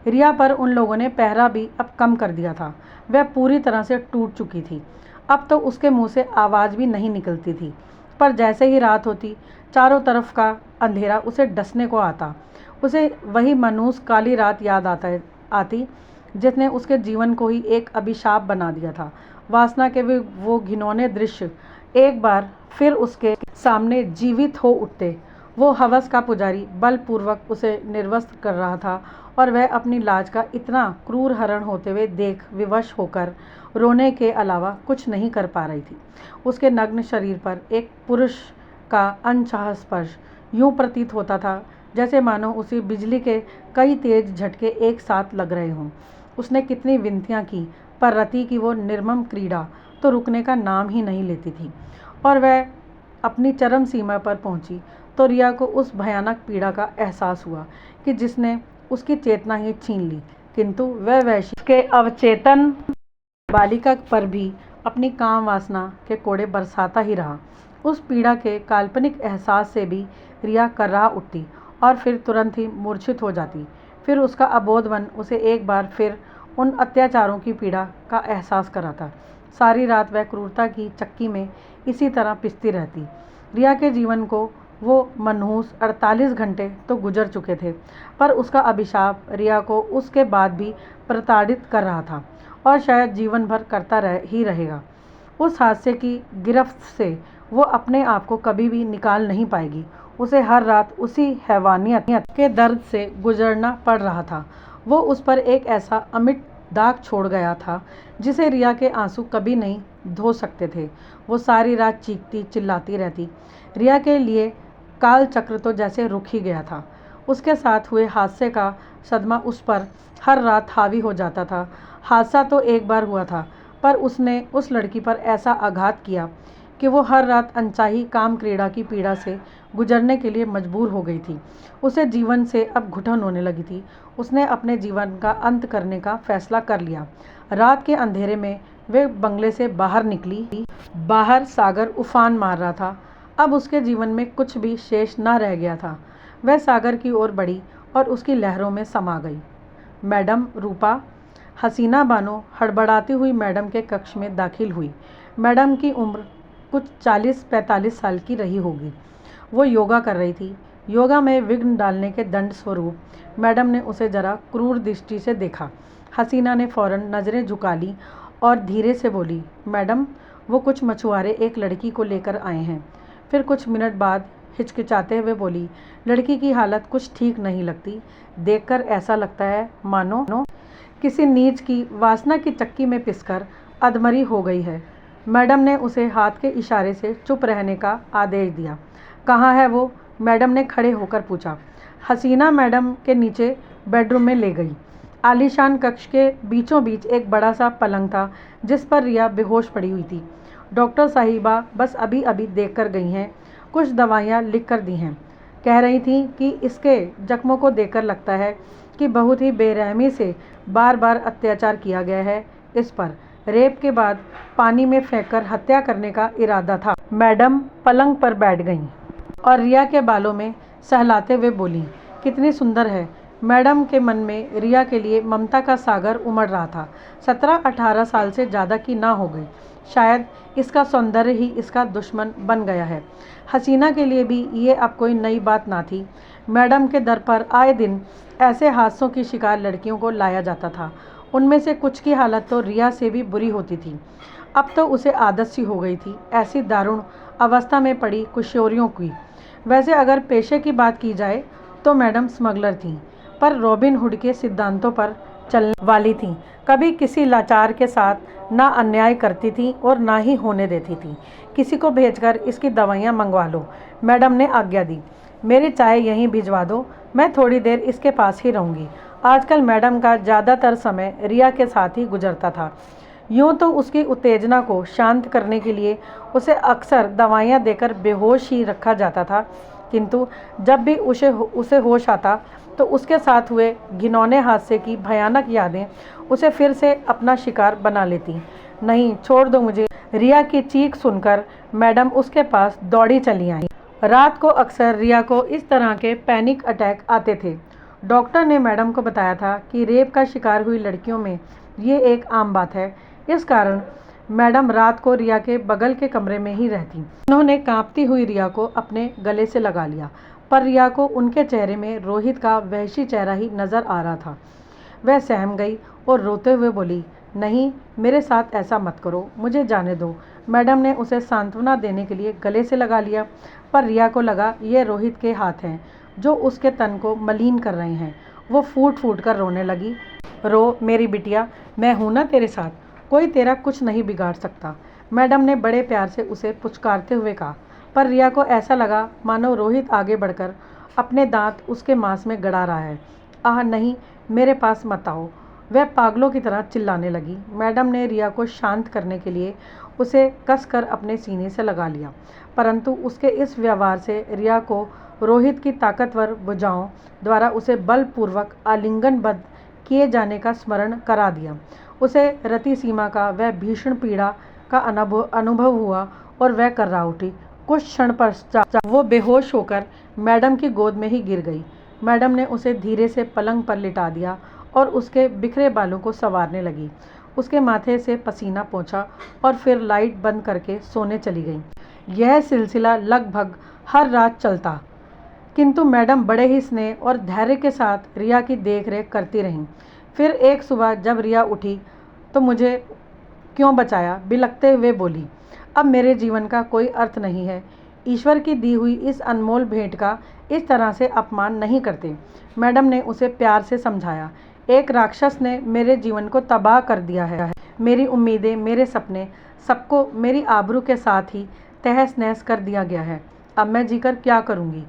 S1: रिया पर उन लोगों ने पहरा भी अब कम कर दिया था। वह पूरी तरह से टूट चुकी थी। अब तो उसके मुंह से आवाज़ भी नहीं निकलती थी। पर जैसे ही रात होती चारों तरफ का अंधेरा उसे डसने को आता। उसे वही मनहूस काली रात याद आती जिसने उसके जीवन को ही एक अभिशाप बना दिया था। वासना के वो घिनौने दृश्य एक बार फिर उसके सामने जीवित हो उठते। वो हवस का पुजारी बलपूर्वक उसे निर्वस्त्र कर रहा था और वह अपनी लाज का इतना क्रूर हरण होते हुए देख विवश होकर रोने के अलावा कुछ नहीं कर पा रही थी। उसके नग्न शरीर पर एक पुरुष का अनचाहा स्पर्श यूं प्रतीत होता था जैसे मानो उसी बिजली के कई तेज झटके एक साथ लग रहे हों। उसने कितनी विनतियां की पर रति की वो निर्मम क्रीड़ा तो रुकने का नाम ही नहीं लेती थी और वह अपनी चरम सीमा पर पहुंची तो रिया को उस भयानक पीड़ा का एहसास हुआ कि जिसने उसकी चेतना ही छीन ली। किंतु वह वैश्य के अवचेतन बालिका पर भी अपनी काम वासना के कोड़े बरसाता ही रहा। उस पीड़ा के काल्पनिक एहसास से भी रिया कर्राह उठती और फिर तुरंत ही मूर्छित हो जाती। फिर उसका अबोध मन उसे एक बार फिर उन अत्याचारों की पीड़ा का एहसास कराता। सारी रात वह क्रूरता की चक्की में इसी तरह पिसती रहती। रिया के जीवन को वो मनहूस 48 घंटे तो गुजर चुके थे, पर उसका अभिशाप रिया को उसके बाद भी प्रताड़ित कर रहा था और शायद जीवन भर करता ही रहेगा। उस हादसे की गिरफ्त से वो अपने आप को कभी भी निकाल नहीं पाएगी। उसे हर रात उसी हैवानियत के दर्द से गुजरना पड़ रहा था। वो उस पर एक ऐसा अमिट दाग छोड़ गया था जिसे रिया के आंसू कभी नहीं धो सकते थे। वो सारी रात चीखती चिल्लाती रहती। रिया के लिए काल चक्र तो जैसे रुक ही गया था। उसके साथ हुए हादसे का सदमा उस पर हर रात हावी हो जाता था। हादसा तो एक बार हुआ था, पर उसने उस लड़की पर ऐसा आघात किया कि वो हर रात अनचाही काम क्रीड़ा की पीड़ा से गुजरने के लिए मजबूर हो गई थी। उसे जीवन से अब घुटन होने लगी थी। उसने अपने जीवन का अंत करने का फैसला कर लिया। रात के अंधेरे में वे बंगले से बाहर निकली। बाहर सागर उफान मार रहा था। अब उसके जीवन में कुछ भी शेष न रह गया था। वह सागर की ओर बढ़ी और उसकी लहरों में समा गई। मैडम रूपा हसीना बानो हड़बड़ाती हुई मैडम के कक्ष में दाखिल हुई। मैडम की उम्र कुछ 40-45 साल की रही होगी। वो योगा कर रही थी। योगा में विघ्न डालने के दंड स्वरूप मैडम ने उसे जरा क्रूर दृष्टि से देखा। हसीना ने फौरन नज़रें झुका ली और धीरे से बोली, मैडम वो कुछ मछुआरे एक लड़की को लेकर आए हैं। फिर कुछ मिनट बाद हिचकिचाते हुए बोली, लड़की की हालत कुछ ठीक नहीं लगती। देखकर ऐसा लगता है मानो किसी नीच की वासना की चक्की में पिसकर अधमरी हो गई है। मैडम ने उसे हाथ के इशारे से चुप रहने का आदेश दिया। कहाँ है वो? मैडम ने खड़े होकर पूछा। हसीना मैडम के नीचे बेडरूम में ले गई। आलीशान कक्ष के बीचों बीच एक बड़ा सा पलंग था जिस पर रिया बेहोश पड़ी हुई थी। डॉक्टर साहिबा बस अभी अभी देख कर गई हैं, कुछ दवाइयाँ लिख कर दी हैं। कह रही थी कि इसके जख्मों को देखकर लगता है कि बहुत ही बेरहमी से बार बार अत्याचार किया गया है। इस पर रेप के बाद पानी में फेंककर हत्या करने का इरादा था। मैडम पलंग पर बैठ गईं और रिया के बालों में सहलाते हुए बोली, कितनी सुंदर है। मैडम के मन में रिया के लिए ममता का सागर उमड़ रहा था। 17-18 साल से ज़्यादा की ना हो गई। शायद इसका सौंदर्य ही इसका दुश्मन बन गया है। हसीना के लिए भी ये अब कोई नई बात ना थी। मैडम के दर पर आए दिन ऐसे हादसों की शिकार लड़कियों को लाया जाता था। उनमें से कुछ की हालत तो रिया से भी बुरी होती थी। अब तो उसे आदत सी हो गई थी ऐसी दारुण अवस्था में पड़ी किशोरियों की। वैसे अगर पेशे की बात की जाए तो मैडम स्मगलर थीं, पर रॉबिन हुड के सिद्धांतों पर चलने वाली थीं। कभी किसी लाचार के साथ ना अन्याय करती थीं और ना ही होने देती थीं। किसी को भेजकर इसकी दवाइयाँ मंगवा लो, मैडम ने आज्ञा दी। मेरी चाय यहीं भिजवा दो, मैं थोड़ी देर इसके पास ही रहूँगी। आजकल मैडम का ज़्यादातर समय रिया के साथ ही गुजरता था। यूँ तो उसकी उत्तेजना को शांत करने के लिए उसे अक्सर दवाइयाँ देकर बेहोश ही रखा जाता था, किंतु जब भी उसे होश आता तो उसके साथ हुए घिनौने हादसे की भयानक यादें उसे फिर से अपना शिकार बना लेती। नहीं, छोड़ दो मुझे। रिया की चीख सुनकर मैडम उसके पास दौड़ी चली आई। रात को अक्सर रिया को इस तरह के पैनिक अटैक आते थे। डॉक्टर ने मैडम को बताया था कि रेप का शिकार हुई लड़कियों में ये एक आम बात है। इस कारण मैडम रात को रिया के बगल के कमरे में ही रहती। उन्होंने कांपती हुई रिया को अपने गले से लगा लिया, पर रिया को उनके चेहरे में रोहित का वहशी चेहरा ही नज़र आ रहा था। वह सहम गई और रोते हुए बोली, नहीं, मेरे साथ ऐसा मत करो, मुझे जाने दो। मैडम ने उसे सांत्वना देने के लिए गले से लगा लिया, पर रिया को लगा ये रोहित के हाथ हैं जो उसके तन को मलिन कर रहे हैं। वो फूट फूट कर रोने लगी। रो मेरी बिटिया, मैं हूँ ना तेरे साथ, कोई तेरा कुछ नहीं बिगाड़ सकता, मैडम ने बड़े प्यार से उसे पुचकारते हुए कहा। पर रिया को ऐसा लगा मानो रोहित आगे बढ़कर अपने दांत उसके मांस में गड़ा रहा है। आह नहीं, मेरे पास मत आओ, वह पागलों की तरह चिल्लाने लगी। मैडम ने रिया को शांत करने के लिए उसे कसकर अपने सीने से लगा लिया, परंतु उसके इस व्यवहार से रिया को रोहित की ताकतवर भुजाओं द्वारा उसे बलपूर्वक आलिंगनबद्ध किए जाने का स्मरण करा दिया। उसे रति सीमा का वह भीषण पीड़ा का अनुभव हुआ और वह कर्रा उठी। कुछ क्षण पश्चात वो बेहोश होकर मैडम की गोद में ही गिर गई। मैडम ने उसे धीरे से पलंग पर लिटा दिया और उसके बिखरे बालों को संवारने लगी। उसके माथे से पसीना पोंछा और फिर लाइट बंद करके सोने चली गई। यह सिलसिला लगभग हर रात चलता, किंतु मैडम बड़े ही स्नेह और धैर्य के साथ रिया की देखरेख करती रहीं। फिर एक सुबह जब रिया उठी तो मुझे क्यों बचाया, बिलखते हुए बोली, अब मेरे जीवन का कोई अर्थ नहीं है। ईश्वर की दी हुई इस अनमोल भेंट का इस तरह से अपमान नहीं करते। मैडम ने उसे प्यार से समझाया। एक राक्षस ने मेरे जीवन को तबाह कर दिया है। मेरी उम्मीदें, मेरे सपने, सबको मेरी आबरू के साथ ही तहस नहस कर दिया गया है। अब मैं जीकर क्या करूँगी?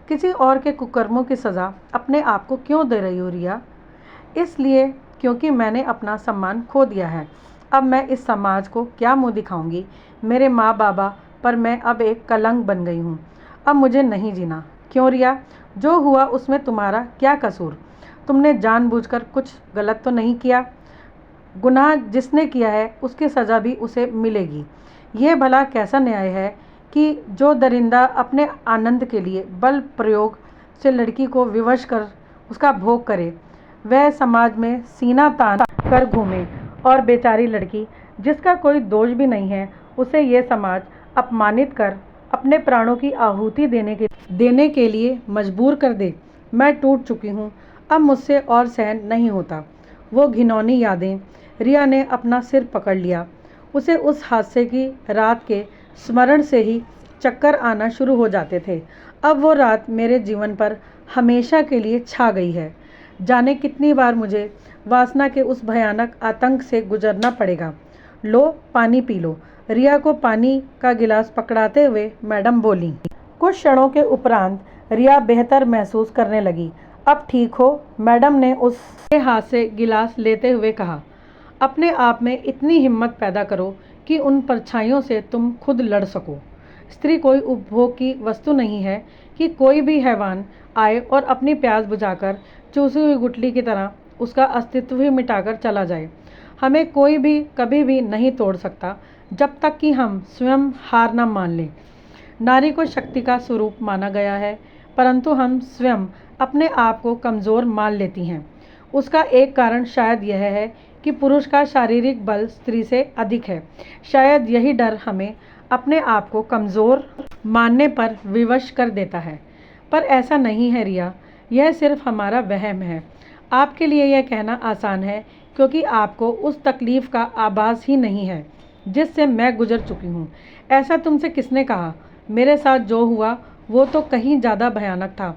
S1: किसी और के कुकर्मों की सज़ा अपने आप को क्यों दे रही हो रिया? इसलिए क्योंकि मैंने अपना सम्मान खो दिया है। अब मैं इस समाज को क्या मुँह दिखाऊंगी? मेरे माँ बाबा पर मैं अब एक कलंक बन गई हूँ। अब मुझे नहीं जीना। क्यों रिया, जो हुआ उसमें तुम्हारा क्या कसूर? तुमने जानबूझकर कुछ गलत तो नहीं किया। गुनाह जिसने किया है उसकी सज़ा भी उसे मिलेगी। यह भला कैसा न्याय है कि जो दरिंदा अपने आनंद के लिए बल प्रयोग से लड़की को विवश कर उसका भोग करे, वह समाज में सीना तान कर घूमे, और बेचारी लड़की जिसका कोई दोष भी नहीं है उसे ये समाज अपमानित कर अपने प्राणों की आहुति देने के लिए मजबूर कर दे। मैं टूट चुकी हूँ, अब मुझसे और सहन नहीं होता। वो घिनौनी यादें। रिया ने अपना सिर पकड़ लिया। उसे उस हादसे की रात के स्मरण से ही चक्कर आना शुरू हो जाते थे। अब वो रात मेरे जीवन पर हमेशा के लिए छा गई है। जाने कितनी बार मुझे वासना के उस भयानक आतंक से गुजरना पड़ेगा। लो, पानी पी लो। रिया को पानी का गिलास पकड़ाते हुए मैडम बोली। कुछ क्षणों के उपरांत रिया बेहतर महसूस करने लगी। अब ठीक हो? मैडम ने उसके हाथ से गिलास लेते हुए कहा। अपने आप में इतनी हिम्मत पैदा करो कि उन परछाइयों से तुम खुद लड़ सको। स्त्री कोई उपभोग की वस्तु नहीं है कि कोई भी हैवान आए और अपनी प्यास बुझाकर चूसी हुई गुठली की तरह उसका अस्तित्व ही मिटाकर चला जाए। हमें कोई भी कभी भी नहीं तोड़ सकता जब तक कि हम स्वयं हार न मान लें। नारी को शक्ति का स्वरूप माना गया है, परंतु हम स्वयं अपने आप को कमज़ोर मान लेती हैं। उसका एक कारण शायद यह है कि पुरुष का शारीरिक बल स्त्री से अधिक है। शायद यही डर हमें अपने आप को कमज़ोर मानने पर विवश कर देता है। पर ऐसा नहीं है रिया, यह सिर्फ हमारा वहम है। आपके लिए यह कहना आसान है क्योंकि आपको उस तकलीफ़ का आभास ही नहीं है जिससे मैं गुजर चुकी हूँ। ऐसा तुमसे किसने कहा? मेरे साथ जो हुआ वो तो कहीं ज़्यादा भयानक था।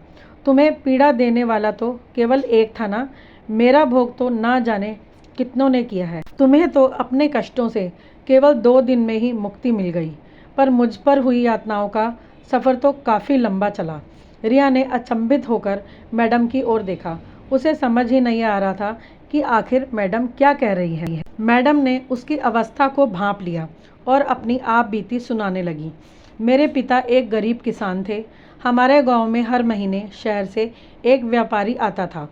S1: तुम्हें पीड़ा देने वाला तो केवल एक था ना? मेरा भोग तो ना जाने कितनों ने किया है। तुम्हें तो अपने कष्टों से केवल 2 दिन में ही मुक्ति मिल गई, पर मुझ पर हुई यातनाओं का सफ़र तो काफ़ी लंबा चला। रिया ने अचंभित होकर मैडम की ओर देखा। उसे समझ ही नहीं आ रहा था कि आखिर मैडम क्या कह रही है। मैडम ने उसकी अवस्था को भांप लिया और अपनी आप बीती सुनाने लगी। मेरे पिता एक गरीब किसान थे। हमारे गांव में हर महीने शहर से एक व्यापारी आता था।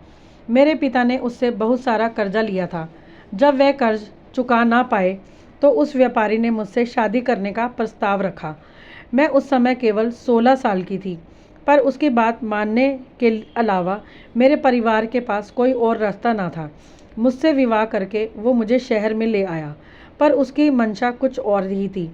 S1: मेरे पिता ने उससे बहुत सारा कर्जा लिया था। जब वह कर्ज चुका ना पाए तो उस व्यापारी ने मुझसे शादी करने का प्रस्ताव रखा। मैं उस समय केवल 16 साल की थी, पर उसकी बात मानने के अलावा मेरे परिवार के पास कोई और रास्ता ना था। मुझसे विवाह करके वो मुझे शहर में ले आया, पर उसकी मंशा कुछ और ही थी।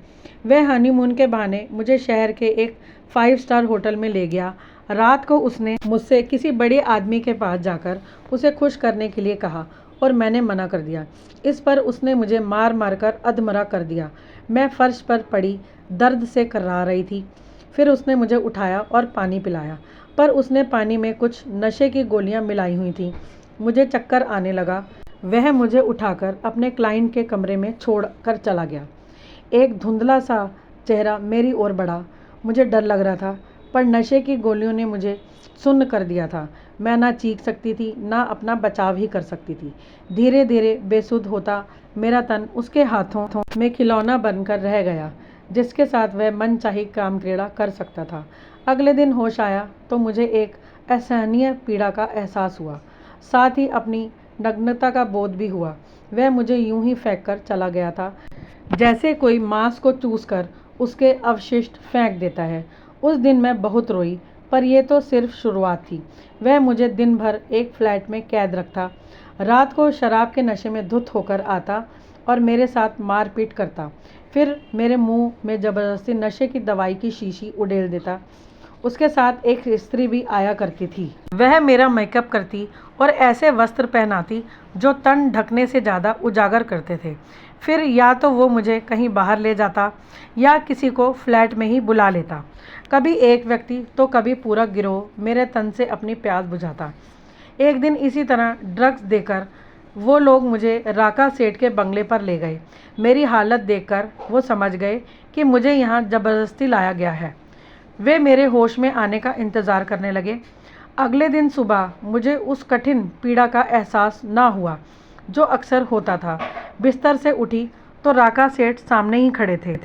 S1: वह हनीमून के बहाने मुझे शहर के एक 5 स्टार होटल में ले गया। रात को उसने मुझसे किसी बड़े आदमी के पास जाकर उसे खुश करने के लिए कहा और मैंने मना कर दिया। इस पर उसने मुझे मार मार कर अधमरा कर दिया। मैं फर्श पर पड़ी दर्द से कर्रा रही थी। फिर उसने मुझे उठाया और पानी पिलाया, पर उसने पानी में कुछ नशे की गोलियां मिलाई हुई थीं। मुझे चक्कर आने लगा। वह मुझे उठाकर अपने क्लाइंट के कमरे में छोड़ कर चला गया। एक धुंधला सा चेहरा मेरी ओर बढ़ा। मुझे डर लग रहा था, पर नशे की गोलियों ने मुझे सुन्न कर दिया था। मैं ना चीख सकती थी, ना अपना बचाव ही कर सकती थी। धीरे धीरे बेसुध होता मेरा तन उसके हाथों में खिलौना बनकर रह गया, जिसके साथ वह मनचाही काम क्रीड़ा कर सकता था। अगले दिन होश आया तो मुझे एक असहनीय पीड़ा का एहसास हुआ, साथ ही अपनी नग्नता का बोध भी हुआ। वह मुझे यूं ही फेंक कर चला गया था, जैसे कोई मांस को चूस कर उसके अवशिष्ट फेंक देता है। उस दिन मैं बहुत रोई, पर यह तो सिर्फ शुरुआत थी। वह मुझे दिन भर एक फ्लैट में कैद रखता, रात को शराब के नशे में धुत होकर आता और मेरे साथ मारपीट करता। फिर मेरे मुंह में ज़बरदस्ती नशे की दवाई की शीशी उड़ेल देता। उसके साथ एक स्त्री भी आया करती थी। वह मेरा मेकअप करती और ऐसे वस्त्र पहनाती जो तन ढकने से ज़्यादा उजागर करते थे। फिर या तो वो मुझे कहीं बाहर ले जाता या किसी को फ्लैट में ही बुला लेता। कभी एक व्यक्ति तो कभी पूरा गिरोह मेरे तन से अपनी प्यास बुझाता। एक दिन इसी तरह ड्रग्स देकर वो लोग मुझे राका सेठ के बंगले पर ले गए। मेरी हालत देखकर वो समझ गए कि मुझे यहाँ ज़बरदस्ती लाया गया है। वे मेरे होश में आने का इंतज़ार करने लगे। अगले दिन सुबह मुझे उस कठिन पीड़ा का एहसास ना हुआ जो अक्सर होता था। बिस्तर से उठी तो राका सेठ सामने ही खड़े थे।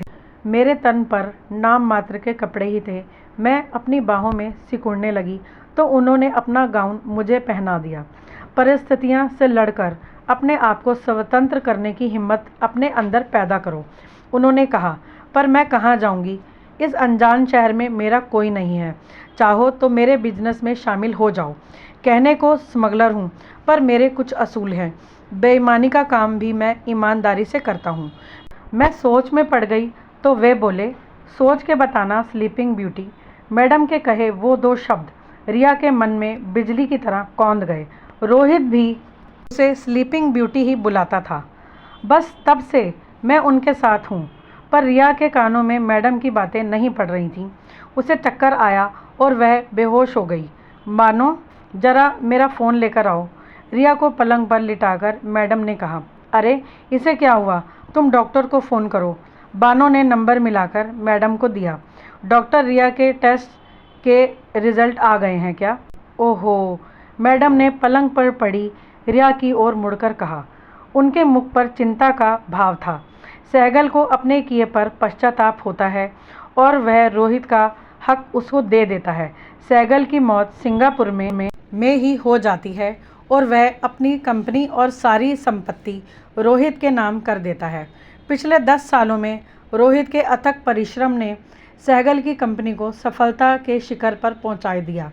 S1: मेरे तन पर नाम मात्र के कपड़े ही थे। मैं अपनी बाहों में सिकुड़ने लगी तो उन्होंने अपना गाउन मुझे पहना दिया। परिस्थितियां से लड़कर अपने आप को स्वतंत्र करने की हिम्मत अपने अंदर पैदा करो, उन्होंने कहा। पर मैं कहाँ जाऊँगी? इस अनजान शहर में मेरा कोई नहीं है। चाहो तो मेरे बिजनेस में शामिल हो जाओ। कहने को स्मगलर हूँ, पर मेरे कुछ असूल हैं। बेईमानी का काम भी मैं ईमानदारी से करता हूँ। मैं सोच में पड़ गई तो वे बोले, सोच के बताना स्लीपिंग ब्यूटी। मैडम के कहे वो 2 शब्द रिया के मन में बिजली की तरह कौंध गए। रोहित भी उसे स्लीपिंग ब्यूटी ही बुलाता था। बस तब से मैं उनके साथ हूँ। पर रिया के कानों में मैडम की बातें नहीं पड़ रही थीं। उसे चक्कर आया और वह बेहोश हो गई। मानो, जरा मेरा फ़ोन लेकर आओ, रिया को पलंग पर लिटाकर मैडम ने कहा। अरे इसे क्या हुआ? तुम डॉक्टर को फ़ोन करो। बानो ने नंबर मिलाकर मैडम को दिया। डॉक्टर रिया के टेस्ट के रिजल्ट आ गए हैं क्या? ओहो, मैडम ने पलंग पर पड़ी रिया की ओर मुड़कर कहा। उनके मुख पर चिंता का भाव था। सहगल को अपने किए पर पश्चाताप होता है और वह रोहित का हक उसको दे देता है। सहगल की मौत सिंगापुर में ही हो जाती है और वह अपनी कंपनी और सारी संपत्ति रोहित के नाम कर देता है। पिछले 10 सालों में रोहित के अथक परिश्रम ने सहगल की कंपनी को सफलता के शिखर पर पहुंचा दिया।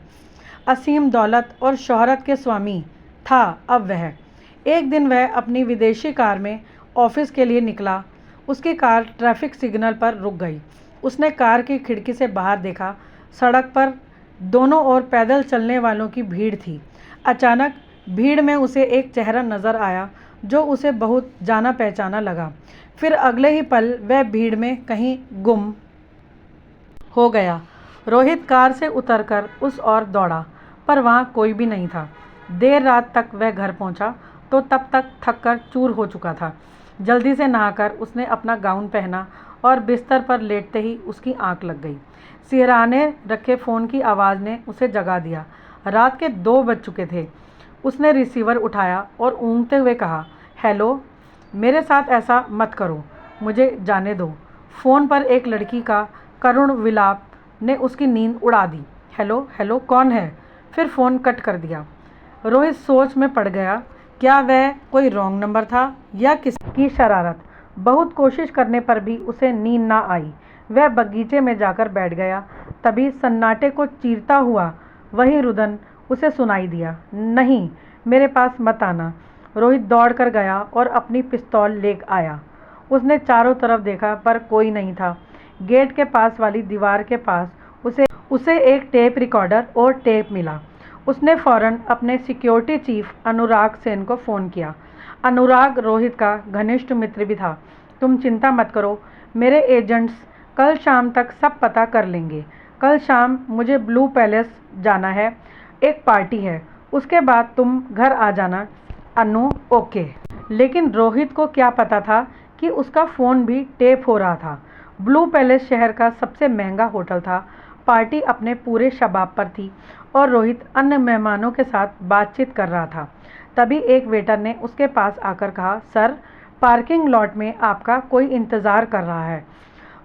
S1: असीम दौलत और शोहरत के स्वामी था अब वह। एक दिन वह अपनी विदेशी कार में ऑफिस के लिए निकला। उसकी कार ट्रैफिक सिग्नल पर रुक गई। उसने कार की खिड़की से बाहर देखा। सड़क पर दोनों ओर पैदल चलने वालों की भीड़ थी। अचानक भीड़ में उसे एक चेहरा नजर आया जो उसे बहुत जाना पहचाना लगा। फिर अगले ही पल वह भीड़ में कहीं गुम हो गया। रोहित कार से उतरकर उस ओर दौड़ा, पर वहाँ कोई भी नहीं था। देर रात तक वह घर पहुँचा तो तब तक थककर चूर हो चुका था। जल्दी से नहाकर उसने अपना गाउन पहना और बिस्तर पर लेटते ही उसकी आंख लग गई। सिरहाने रखे फ़ोन की आवाज़ ने उसे जगा दिया। रात के 2 बज चुके थे। उसने रिसीवर उठाया और ऊँघते हुए कहा, हेलो, मेरे साथ ऐसा मत करो, मुझे जाने दो। फ़ोन पर एक लड़की का करुण विलाप ने उसकी नींद उड़ा दी। हेलो हेलो, कौन है? फिर फ़ोन कट कर दिया। रोहित सोच में पड़ गया। क्या वह कोई रॉन्ग नंबर था या किसकी शरारत? बहुत कोशिश करने पर भी उसे नींद ना आई। वह बगीचे में जाकर बैठ गया। तभी सन्नाटे को चीरता हुआ वही रुदन उसे सुनाई दिया। नहीं, मेरे पास मत आना। रोहित दौड़ कर गया और अपनी पिस्तौल ले आया। उसने चारों तरफ देखा पर कोई नहीं था। गेट के पास वाली दीवार के पास उसे एक टेप रिकॉर्डर और टेप मिला। उसने फौरन अपने सिक्योरिटी चीफ अनुराग सेन को फ़ोन किया। अनुराग रोहित का घनिष्ठ मित्र भी था। तुम चिंता मत करो, मेरे एजेंट्स कल शाम तक सब पता कर लेंगे। कल शाम मुझे ब्लू पैलेस जाना है, एक पार्टी है, उसके बाद तुम घर आ जाना। अनु, ओके। लेकिन रोहित को क्या पता था कि उसका फ़ोन भी टेप हो रहा था। ब्लू पैलेस शहर का सबसे महंगा होटल था। पार्टी अपने पूरे शबाब पर थी और रोहित अन्य मेहमानों के साथ बातचीत कर रहा था। तभी एक वेटर ने उसके पास आकर कहा, सर, पार्किंग लॉट में आपका कोई इंतज़ार कर रहा है।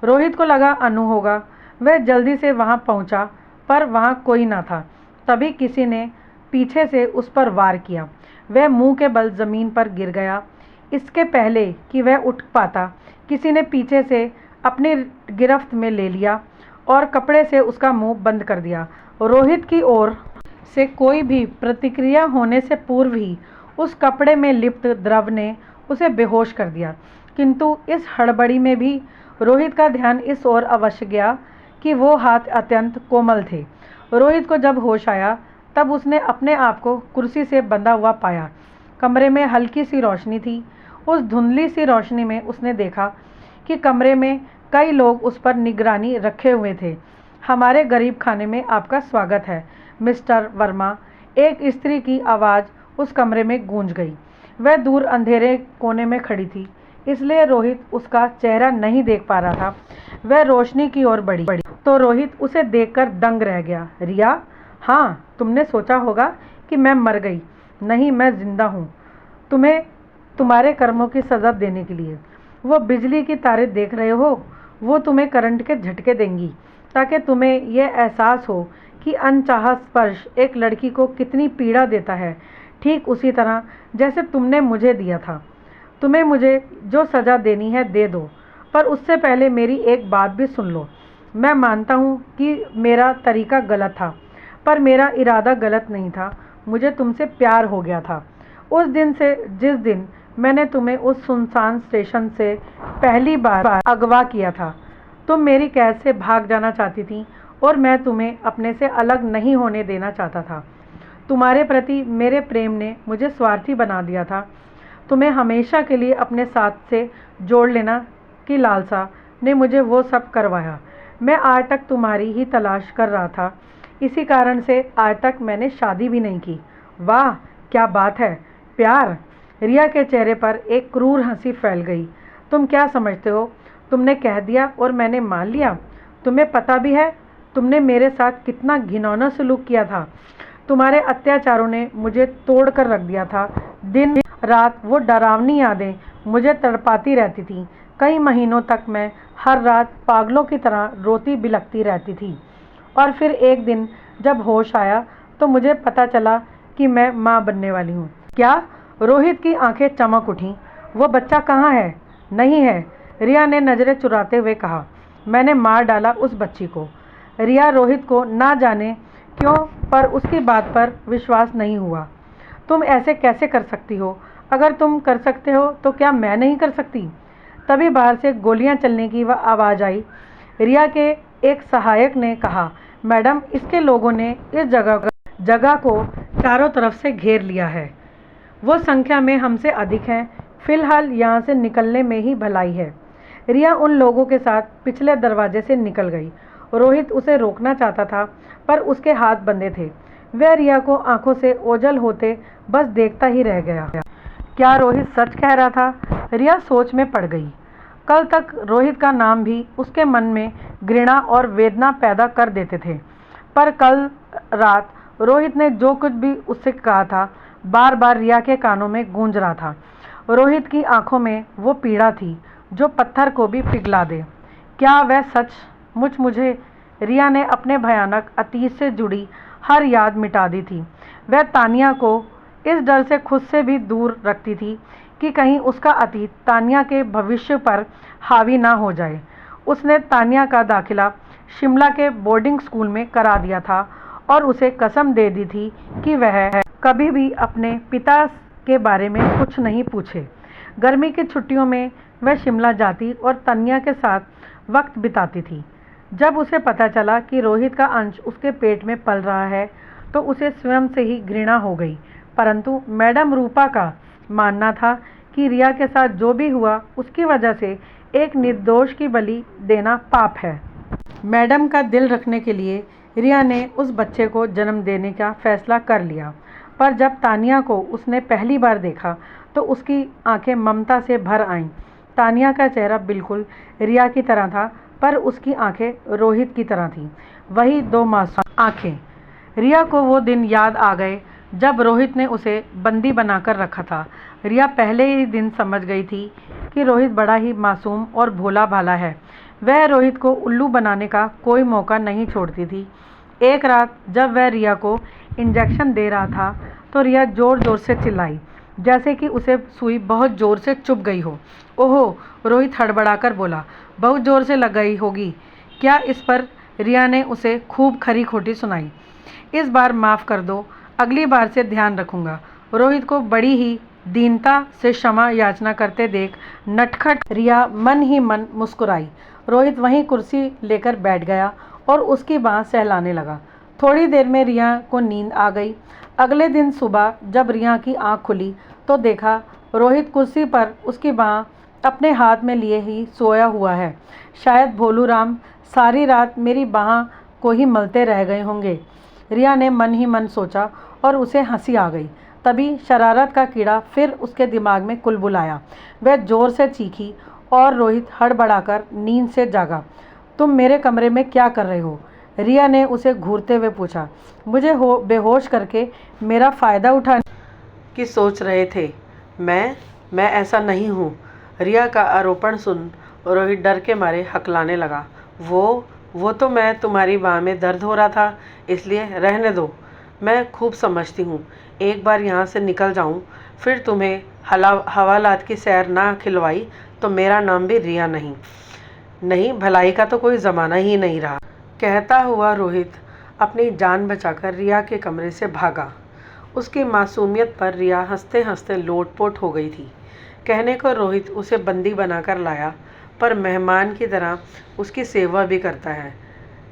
S1: रोहित को लगा अनु होगा। वह जल्दी से वहां पहुंचा, पर वहां कोई ना था। तभी किसी ने पीछे से उस पर वार किया। वह मुंह के बल ज़मीन पर गिर गया। इसके पहले कि वह उठ पाता, किसी ने पीछे से अपनी गिरफ्त में ले लिया और कपड़े से उसका मुंह बंद कर दिया। रोहित की ओर से कोई भी प्रतिक्रिया होने से पूर्व ही उस कपड़े में लिप्त द्रव ने उसे बेहोश कर दिया। किंतु इस हड़बड़ी में भी रोहित का ध्यान इस ओर अवश्य गया कि वो हाथ अत्यंत कोमल थे। रोहित को जब होश आया तब उसने अपने आप को कुर्सी से बंधा हुआ पाया। कमरे में हल्की सी रोशनी थी। उस धुंधली सी रोशनी में उसने देखा कि कमरे में कई लोग उस पर निगरानी रखे हुए थे। हमारे गरीब खाने में आपका स्वागत है, मिस्टर वर्मा। एक स्त्री की आवाज़ उस कमरे में गूंज गई। वह दूर अंधेरे कोने में खड़ी थी, इसलिए रोहित उसका चेहरा नहीं देख पा रहा था। वह रोशनी की ओर बढ़ी तो रोहित उसे देखकर दंग रह गया। रिया, हाँ, तुमने सोचा होगा कि मैं मर गई। नहीं, मैं जिंदा हूँ, तुम्हें तुम्हारे कर्मों की सज़ा देने के लिए। वो बिजली की तारें देख रहे हो, वो तुम्हें करंट के झटके देंगी ताकि तुम्हें यह एहसास हो कि अनचाहा स्पर्श एक लड़की को कितनी पीड़ा देता है, ठीक उसी तरह जैसे तुमने मुझे दिया था। तुम्हें मुझे जो सज़ा देनी है दे दो, पर उससे पहले मेरी एक बात भी सुन लो। मैं मानता हूँ कि मेरा तरीका गलत था, पर मेरा इरादा गलत नहीं था। मुझे तुमसे प्यार हो गया था उस दिन से जिस दिन मैंने तुम्हें उस सुनसान स्टेशन से पहली बार अगवा किया था। तुम मेरी कैद से भाग जाना चाहती थी और मैं तुम्हें अपने से अलग नहीं होने देना चाहता था। तुम्हारे प्रति मेरे प्रेम ने मुझे स्वार्थी बना दिया था। तुम्हें हमेशा के लिए अपने साथ से जोड़ लेना की लालसा ने मुझे वो सब करवाया। मैं आज तक तुम्हारी ही तलाश कर रहा था, इसी कारण से आज तक मैंने शादी भी नहीं की। वाह, क्या बात है, प्यार। रिया के चेहरे पर एक क्रूर हंसी फैल गई। तुम क्या समझते हो, तुमने कह दिया और मैंने मान लिया? तुम्हें पता भी है तुमने मेरे साथ कितना घिनौना सलूक किया था। तुम्हारे अत्याचारों ने मुझे तोड़ कर रख दिया था। दिन रात वो डरावनी यादें मुझे तड़पाती रहती थीं। कई महीनों तक मैं हर रात पागलों की तरह रोती बिलखती रहती थी। और फिर एक दिन जब होश आया तो मुझे पता चला कि मैं माँ बनने वाली हूँ। क्या? रोहित की आंखें चमक उठीं। वो बच्चा कहाँ है? नहीं है, रिया ने नज़रें चुराते हुए कहा। मैंने मार डाला उस बच्ची को। रिया रोहित को ना जाने क्यों पर उसकी बात पर विश्वास नहीं हुआ। तुम ऐसे कैसे कर सकती हो? अगर तुम कर सकते हो तो क्या मैं नहीं कर सकती? तभी बाहर से गोलियां चलने की वह आवाज़ आई। रिया के एक सहायक ने कहा, मैडम, इसके लोगों ने इस जगह को चारों तरफ से घेर लिया है। वो संख्या में हमसे अधिक हैं। फिलहाल यहाँ से निकलने में ही भलाई है। रिया उन लोगों के साथ पिछले दरवाजे से निकल गई। रोहित उसे रोकना चाहता था पर उसके हाथ बंधे थे। वह रिया को आंखों से ओझल होते बस देखता ही रह गया। क्या रोहित सच कह रहा था? रिया सोच में पड़ गई। कल तक रोहित का नाम भी उसके मन में घृणा और वेदना पैदा कर देते थे, पर कल रात रोहित ने जो कुछ भी उससे कहा था बार बार रिया के कानों में गूंज रहा था। रोहित की आंखों में वो पीड़ा थी जो पत्थर को भी पिघला दे। क्या वह सच मुझे? रिया ने अपने भयानक अतीत से जुड़ी हर याद मिटा दी थी। वह तानिया को इस डर से खुद से भी दूर रखती थी कि कहीं उसका अतीत तानिया के भविष्य पर हावी ना हो जाए। उसने तानिया का दाखिला शिमला के बोर्डिंग स्कूल में करा दिया था और उसे कसम दे दी थी कि वह कभी भी अपने पिता के बारे में कुछ नहीं पूछे। गर्मी की छुट्टियों में वह शिमला जाती और तानिया के साथ वक्त बिताती थी। जब उसे पता चला कि रोहित का अंश उसके पेट में पल रहा है तो उसे स्वयं से ही घृणा हो गई। परंतु मैडम रूपा का मानना था कि रिया के साथ जो भी हुआ उसकी वजह से एक निर्दोष की बलि देना पाप है। मैडम का दिल रखने के लिए रिया ने उस बच्चे को जन्म देने का फैसला कर लिया। पर जब तानिया को उसने पहली बार देखा तो उसकी आंखें ममता से भर आईं। तानिया का चेहरा बिल्कुल रिया की तरह था पर उसकी आंखें रोहित की तरह थीं। वही दो मासूम आंखें। रिया को वो दिन याद आ गए जब रोहित ने उसे बंदी बनाकर रखा था। रिया पहले ही दिन समझ गई थी कि रोहित बड़ा ही मासूम और भोला भाला है। वह रोहित को उल्लू बनाने का कोई मौका नहीं छोड़ती थी। एक रात जब वह रिया को इंजेक्शन दे रहा था तो रिया ज़ोर ज़ोर से चिल्लाई, जैसे कि उसे सुई बहुत ज़ोर से चुभ गई हो। ओहो! रोहित हड़बड़ाकर बोला, बहुत ज़ोर से लग गई होगी क्या? इस पर रिया ने उसे खूब खरी खोटी सुनाई। इस बार माफ़ कर दो, अगली बार से ध्यान रखूँगा। रोहित को बड़ी ही दीनता से क्षमा याचना करते देख नटखट रिया मन ही मन मुस्कुराई। रोहित वहीं कुर्सी लेकर बैठ गया और उसकी बाँह सहलाने लगा। थोड़ी देर में रिया को नींद आ गई। अगले दिन सुबह जब रिया की आँख खुली तो देखा रोहित कुर्सी पर उसकी बाँह अपने हाथ में लिए ही सोया हुआ है। शायद भोलू राम सारी रात मेरी बाँह को ही मलते रह गए होंगे, रिया ने मन ही मन सोचा और उसे हंसी आ गई। तभी शरारत का कीड़ा फिर उसके दिमाग में कुलबुलाया। वह जोर से चीखी और रोहित हड़बड़ाकर नींद से जागा। तुम मेरे कमरे में क्या कर रहे हो? रिया ने उसे घूरते हुए पूछा। मुझे बेहोश करके मेरा फ़ायदा उठाने की सोच रहे थे? मैं ऐसा नहीं हूँ। रिया का आरोपण सुन रोहित डर के मारे हकलाने लगा। वो तो मैं तुम्हारी बाह में दर्द हो रहा था इसलिए रहने दो। मैं खूब समझती हूँ, एक बार यहाँ से निकल जाऊँ फिर तुम्हें हवालात की सैर ना खिलवाई तो मेरा नाम भी रिया नहीं, भलाई का तो कोई ज़माना ही नहीं रहा। कहता हुआ रोहित अपनी जान बचाकर रिया के कमरे से भागा। उसकी मासूमियत पर रिया हंसते हंसते लोटपोट हो गई थी। कहने को रोहित उसे बंदी बनाकर लाया पर मेहमान की तरह उसकी सेवा भी करता है,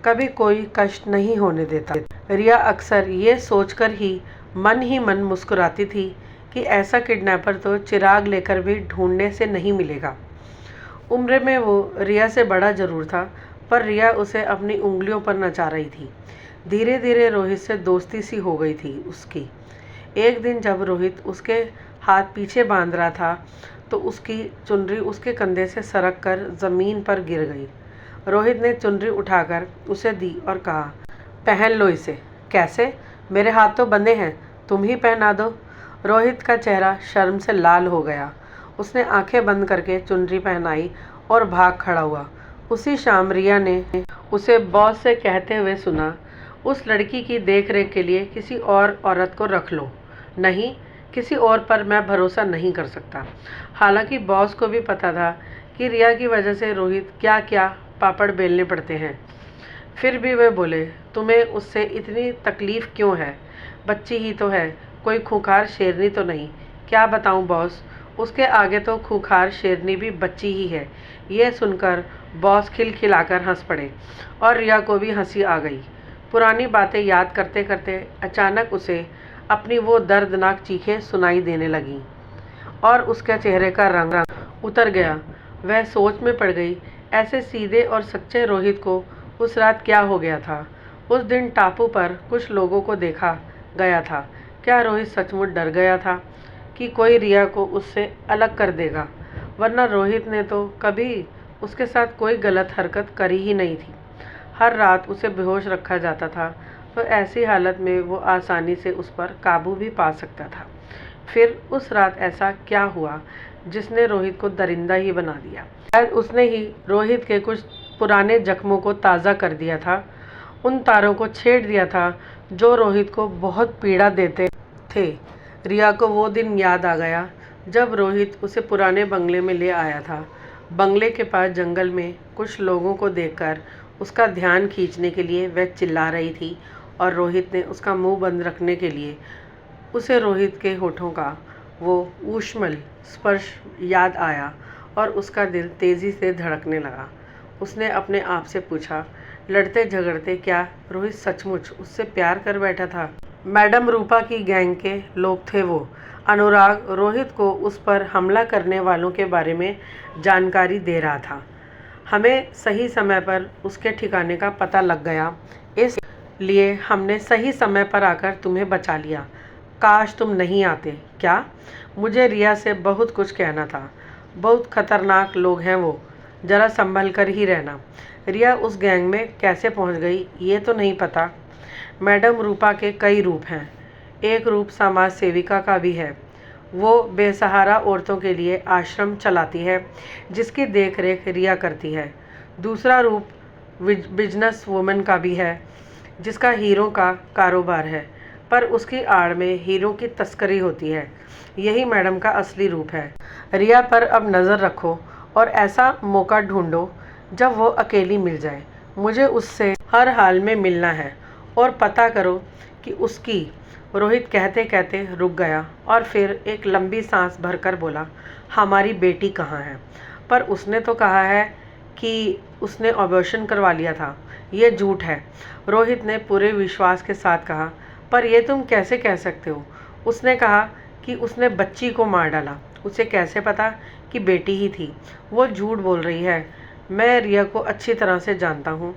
S1: कभी कोई कष्ट नहीं होने देता। रिया अक्सर ये सोचकर ही मन मुस्कुराती थी कि ऐसा किडनैपर तो चिराग लेकर भी ढूंढने से नहीं मिलेगा। उम्र में वो रिया से बड़ा ज़रूर था पर रिया उसे अपनी उंगलियों पर नचा रही थी। धीरे धीरे रोहित से दोस्ती सी हो गई थी उसकी। एक दिन जब रोहित उसके हाथ पीछे बांध रहा था तो उसकी चुनरी उसके कंधे से सरक कर ज़मीन पर गिर गई। रोहित ने चुनरी उठाकर उसे दी और कहा, पहन लो इसे। कैसे? मेरे हाथ तो बंधे हैं, तुम ही पहना दो। रोहित का चेहरा शर्म से लाल हो गया। उसने आंखें बंद करके चुनरी पहनाई और भाग खड़ा हुआ। उसी शाम रिया ने उसे बॉस से कहते हुए सुना, उस लड़की की देख रेख के लिए किसी और औरत को रख लो। नहीं, किसी और पर मैं भरोसा नहीं कर सकता। हालांकि बॉस को भी पता था कि रिया की वजह से रोहित क्या क्या पापड़ बेलने पड़ते हैं। फिर भी वे बोले, तुम्हें उससे इतनी तकलीफ़ क्यों है? बच्ची ही तो है, कोई खूंखार शेरनी तो नहीं। क्या बताऊं बॉस, उसके आगे तो खूंखार शेरनी भी बच्ची ही है। यह सुनकर बॉस खिलखिलाकर हंस पड़े और रिया को भी हंसी आ गई। पुरानी बातें याद करते करते अचानक उसे अपनी वो दर्दनाक चीखें सुनाई देने लगीं और उसके चेहरे का रंग उतर गया। वह सोच में पड़ गई, ऐसे सीधे और सच्चे रोहित को उस रात क्या हो गया था। उस दिन टापू पर कुछ लोगों को देखा गया था। क्या रोहित सचमुच डर गया था कि कोई रिया को उससे अलग कर देगा? वरना रोहित ने तो कभी उसके साथ कोई गलत हरकत करी ही नहीं थी। हर रात उसे बेहोश रखा जाता था, तो ऐसी हालत में वो आसानी से उस पर काबू भी पा सकता था। फिर उस रात ऐसा क्या हुआ जिसने रोहित को दरिंदा ही बना दिया? शायद उसने ही रोहित के कुछ पुराने जख्मों को ताज़ा कर दिया था, उन तारों को छेड़ दिया था जो रोहित को बहुत पीड़ा देते थे। रिया को वो दिन याद आ गया जब रोहित उसे पुराने बंगले में ले आया था। बंगले के पास जंगल में कुछ लोगों को देखकर उसका ध्यान खींचने के लिए वह चिल्ला रही थी और रोहित ने उसका मुंह बंद रखने के लिए उसे रोहित के होठों का वो ऊष्मल स्पर्श याद आया और उसका दिल तेज़ी से धड़कने लगा। उसने अपने आप से पूछा, लड़ते झगड़ते क्या रोहित सचमुच उससे प्यार कर बैठा था? मैडम रूपा की गैंग के लोग थे वो। अनुराग रोहित को उस पर हमला करने वालों के बारे में जानकारी दे रहा था। हमें सही समय पर उसके ठिकाने का पता लग गया, इसलिए हमने सही समय पर आकर तुम्हें बचा लिया। काश तुम नहीं आते। क्या? मुझे रिया से बहुत कुछ कहना था। बहुत खतरनाक लोग हैं वो, ज़रा संभल कर ही रहना। रिया उस गैंग में कैसे पहुंच गई ये तो नहीं पता। मैडम रूपा के कई रूप हैं। एक रूप समाज सेविका का भी है, वो बेसहारा औरतों के लिए आश्रम चलाती है जिसकी देख रेख रिया करती है। दूसरा रूप बिजनेस वुमन का भी है जिसका हीरो का कारोबार है, पर उसकी आड़ में हीरो की तस्करी होती है। यही मैडम का असली रूप है। रिया पर अब नज़र रखो और ऐसा मौका ढूंढो जब वो अकेली मिल जाए। मुझे उससे हर हाल में मिलना है और पता करो कि उसकी। रोहित कहते कहते रुक गया और फिर एक लंबी सांस भरकर बोला, हमारी बेटी कहाँ है? पर उसने तो कहा है कि उसने ऑपरेशन करवा लिया था। ये झूठ है, रोहित ने पूरे विश्वास के साथ कहा। पर यह तुम कैसे कह सकते हो? उसने कहा कि उसने बच्ची को मार डाला। उसे कैसे पता कि बेटी ही थी? वो झूठ बोल रही है। मैं रिया को अच्छी तरह से जानता हूँ।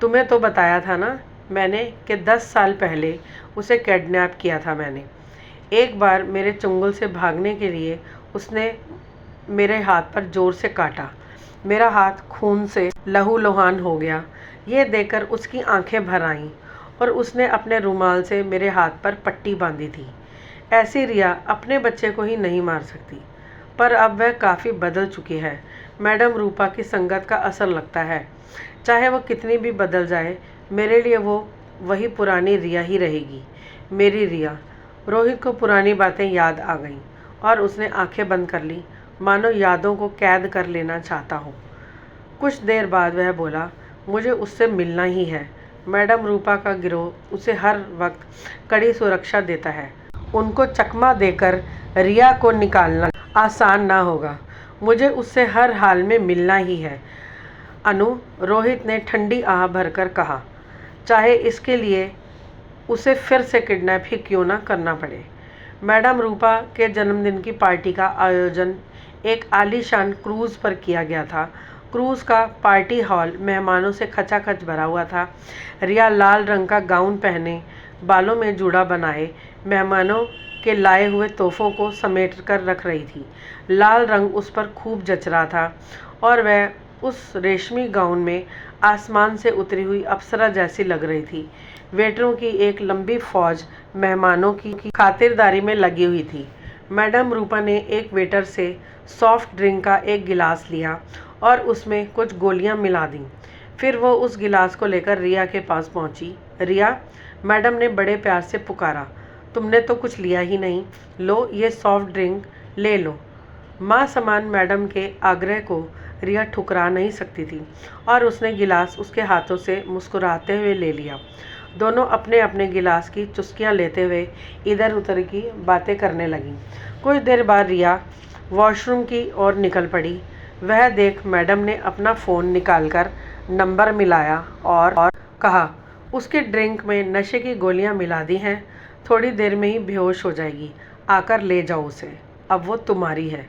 S1: तुम्हें तो बताया था ना मैंने कि 10 साल पहले उसे किडनैप किया था मैंने। एक बार मेरे चुंगल से भागने के लिए उसने मेरे हाथ पर ज़ोर से काटा। मेरा हाथ खून से लहूलुहान हो गया। ये देखकर उसकी आंखें भर आईं और उसने अपने रुमाल से मेरे हाथ पर पट्टी बांधी थी। ऐसी रिया अपने बच्चे को ही नहीं मार सकती। पर अब वह काफ़ी बदल चुकी है। मैडम रूपा की संगत का असर लगता है। चाहे वो कितनी भी बदल जाए, मेरे लिए वो वही पुरानी रिया ही रहेगी। मेरी रिया। रोहित को पुरानी बातें याद आ गईं और उसने आंखें बंद कर ली, मानो यादों को कैद कर लेना चाहता हो। कुछ देर बाद वह बोला, मुझे उससे मिलना ही है। मैडम रूपा का गिरोह उसे हर वक्त कड़ी सुरक्षा देता है। उनको चकमा देकर रिया को निकालना आसान ना होगा। मुझे उससे हर हाल में मिलना ही है। अनु, रोहित ने ठंडी आह भरकर कहा, चाहे इसके लिए उसे फिर से किडनैप ही क्यों ना करना पड़े। मैडम रूपा के जन्मदिन की पार्टी का आयोजन एक आलीशान क्रूज़ पर किया गया था। क्रूज़ का पार्टी हॉल मेहमानों से खचाखच भरा हुआ था। रिया लाल रंग का गाउन पहने, बालों में जूड़ा बनाए, मेहमानों के लाए हुए तोहफों को समेट कर रख रही थी। लाल रंग उस पर खूब जच रहा था और वह उस रेशमी गाउन में आसमान से उतरी हुई अप्सरा जैसी लग रही थी। वेटरों की एक लंबी फौज मेहमानों की खातिरदारी में लगी हुई थी। मैडम रूपा ने एक वेटर से सॉफ्ट ड्रिंक का एक गिलास लिया और उसमें कुछ गोलियां मिला दीं। फिर वो उस गिलास को लेकर रिया के पास पहुंची। रिया, मैडम ने बड़े प्यार से पुकारा, तुमने तो कुछ लिया ही नहीं, लो ये सॉफ्ट ड्रिंक ले लो। माँ समान मैडम के आग्रह को रिया ठुकरा नहीं सकती थी और उसने गिलास उसके हाथों से मुस्कुराते हुए ले लिया। दोनों अपने अपने गिलास की चुस्कियाँ लेते हुए इधर उधर की बातें करने लगीं। कुछ देर बाद रिया वॉशरूम की ओर निकल पड़ी। वह देख मैडम ने अपना फ़ोन निकालकर नंबर मिलाया और कहा, उसके ड्रिंक में नशे की गोलियां मिला दी हैं, थोड़ी देर में ही बेहोश हो जाएगी, आकर ले जाओ उसे, अब वो तुम्हारी है।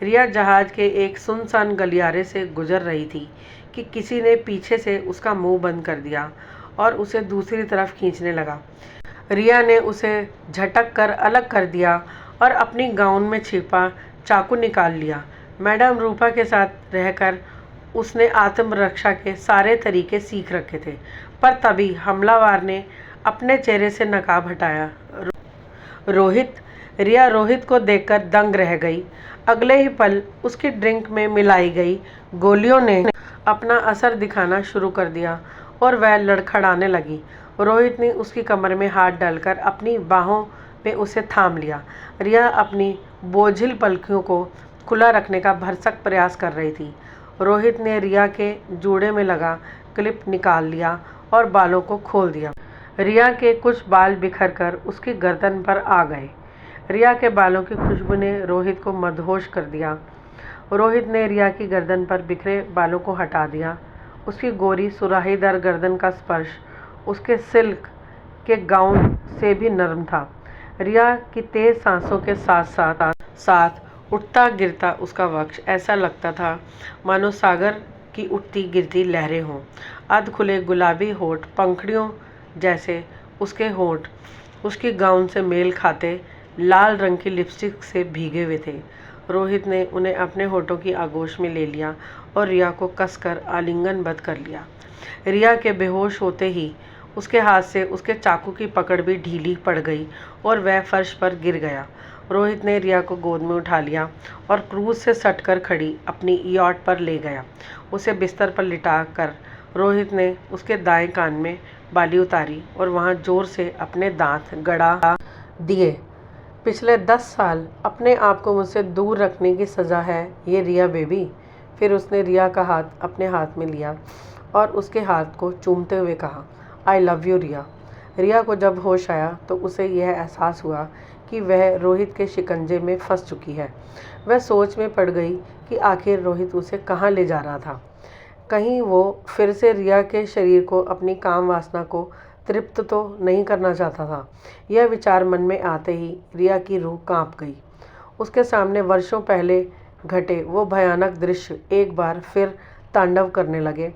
S1: रिया जहाज के एक सुनसान गलियारे से गुजर रही थी कि किसी ने पीछे से उसका मुंह बंद कर दिया और उसे दूसरी तरफ खींचने लगा। रिया ने उसे झटक कर अलग कर दिया और अपनी गाउन में छिपा चाकू निकाल लिया। मैडम रूपा के साथ रहकर उसने आत्मरक्षा के सारे तरीके सीख रखे थे, पर तभी हमलावर ने अपने चेहरे से नकाब हटाया। रोहित। रिया रोहित को देखकर दंग रह गई। अगले ही पल उसकी ड्रिंक में मिलाई गई गोलियों ने अपना असर दिखाना शुरू कर दिया और वह लड़खड़ाने लगी। रोहित ने उसकी कमर में हाथ डालकर अपनी बाहों में उसे थाम लिया। रिया अपनी बोझिल पलकों को खुला रखने का भरसक प्रयास कर रही थी। रोहित ने रिया के जूड़े में लगा क्लिप निकाल लिया और बालों को खोल दिया। रिया के कुछ बाल बिखर कर उसकी गर्दन पर आ गए। रिया के बालों की खुशबू ने रोहित को मदहोश कर दिया। रोहित ने रिया की गर्दन पर बिखरे बालों को हटा दिया। उसकी गोरी सुराहीदार गर्दन का स्पर्श उसके सिल्क के गाउन से भी नरम था। रिया की तेज सांसों के साथ साथ उठता गिरता उसका वक्ष ऐसा लगता था मानो सागर की उठती गिरती लहरें हों। अध खुले गुलाबी होठ पंखड़ियों जैसे उसके होठ उसकी गाउन से मेल खाते लाल रंग की लिपस्टिक से भीगे हुए थे। रोहित ने उन्हें अपने होठों की आगोश में ले लिया और रिया को कसकर आलिंगनबद्ध कर लिया। रिया के बेहोश होते ही उसके हाथ से उसके चाकू की पकड़ भी ढीली पड़ गई और वह फर्श पर गिर गया। रोहित ने रिया को गोद में उठा लिया और क्रूज से सटकर खड़ी अपनी यॉट पर ले गया। उसे बिस्तर पर लिटा कर रोहित ने उसके दाएं कान में बाली उतारी और वहां जोर से अपने दांत गड़ा दिए। पिछले 10 साल अपने आप को मुझसे दूर रखने की सज़ा है ये रिया बेबी। फिर उसने रिया का हाथ अपने हाथ में लिया और उसके हाथ को चूमते हुए कहा, आई लव यू रिया। रिया को जब होश आया तो उसे यह एहसास हुआ कि वह रोहित के शिकंजे में फंस चुकी है। वह सोच में पड़ गई कि आखिर रोहित उसे कहाँ ले जा रहा था। कहीं वो फिर से रिया के शरीर को अपनी काम वासना को तृप्त तो नहीं करना चाहता था। यह विचार मन में आते ही रिया की रूह कांप गई। उसके सामने वर्षों पहले घटे वो भयानक दृश्य एक बार फिर तांडव करने लगे।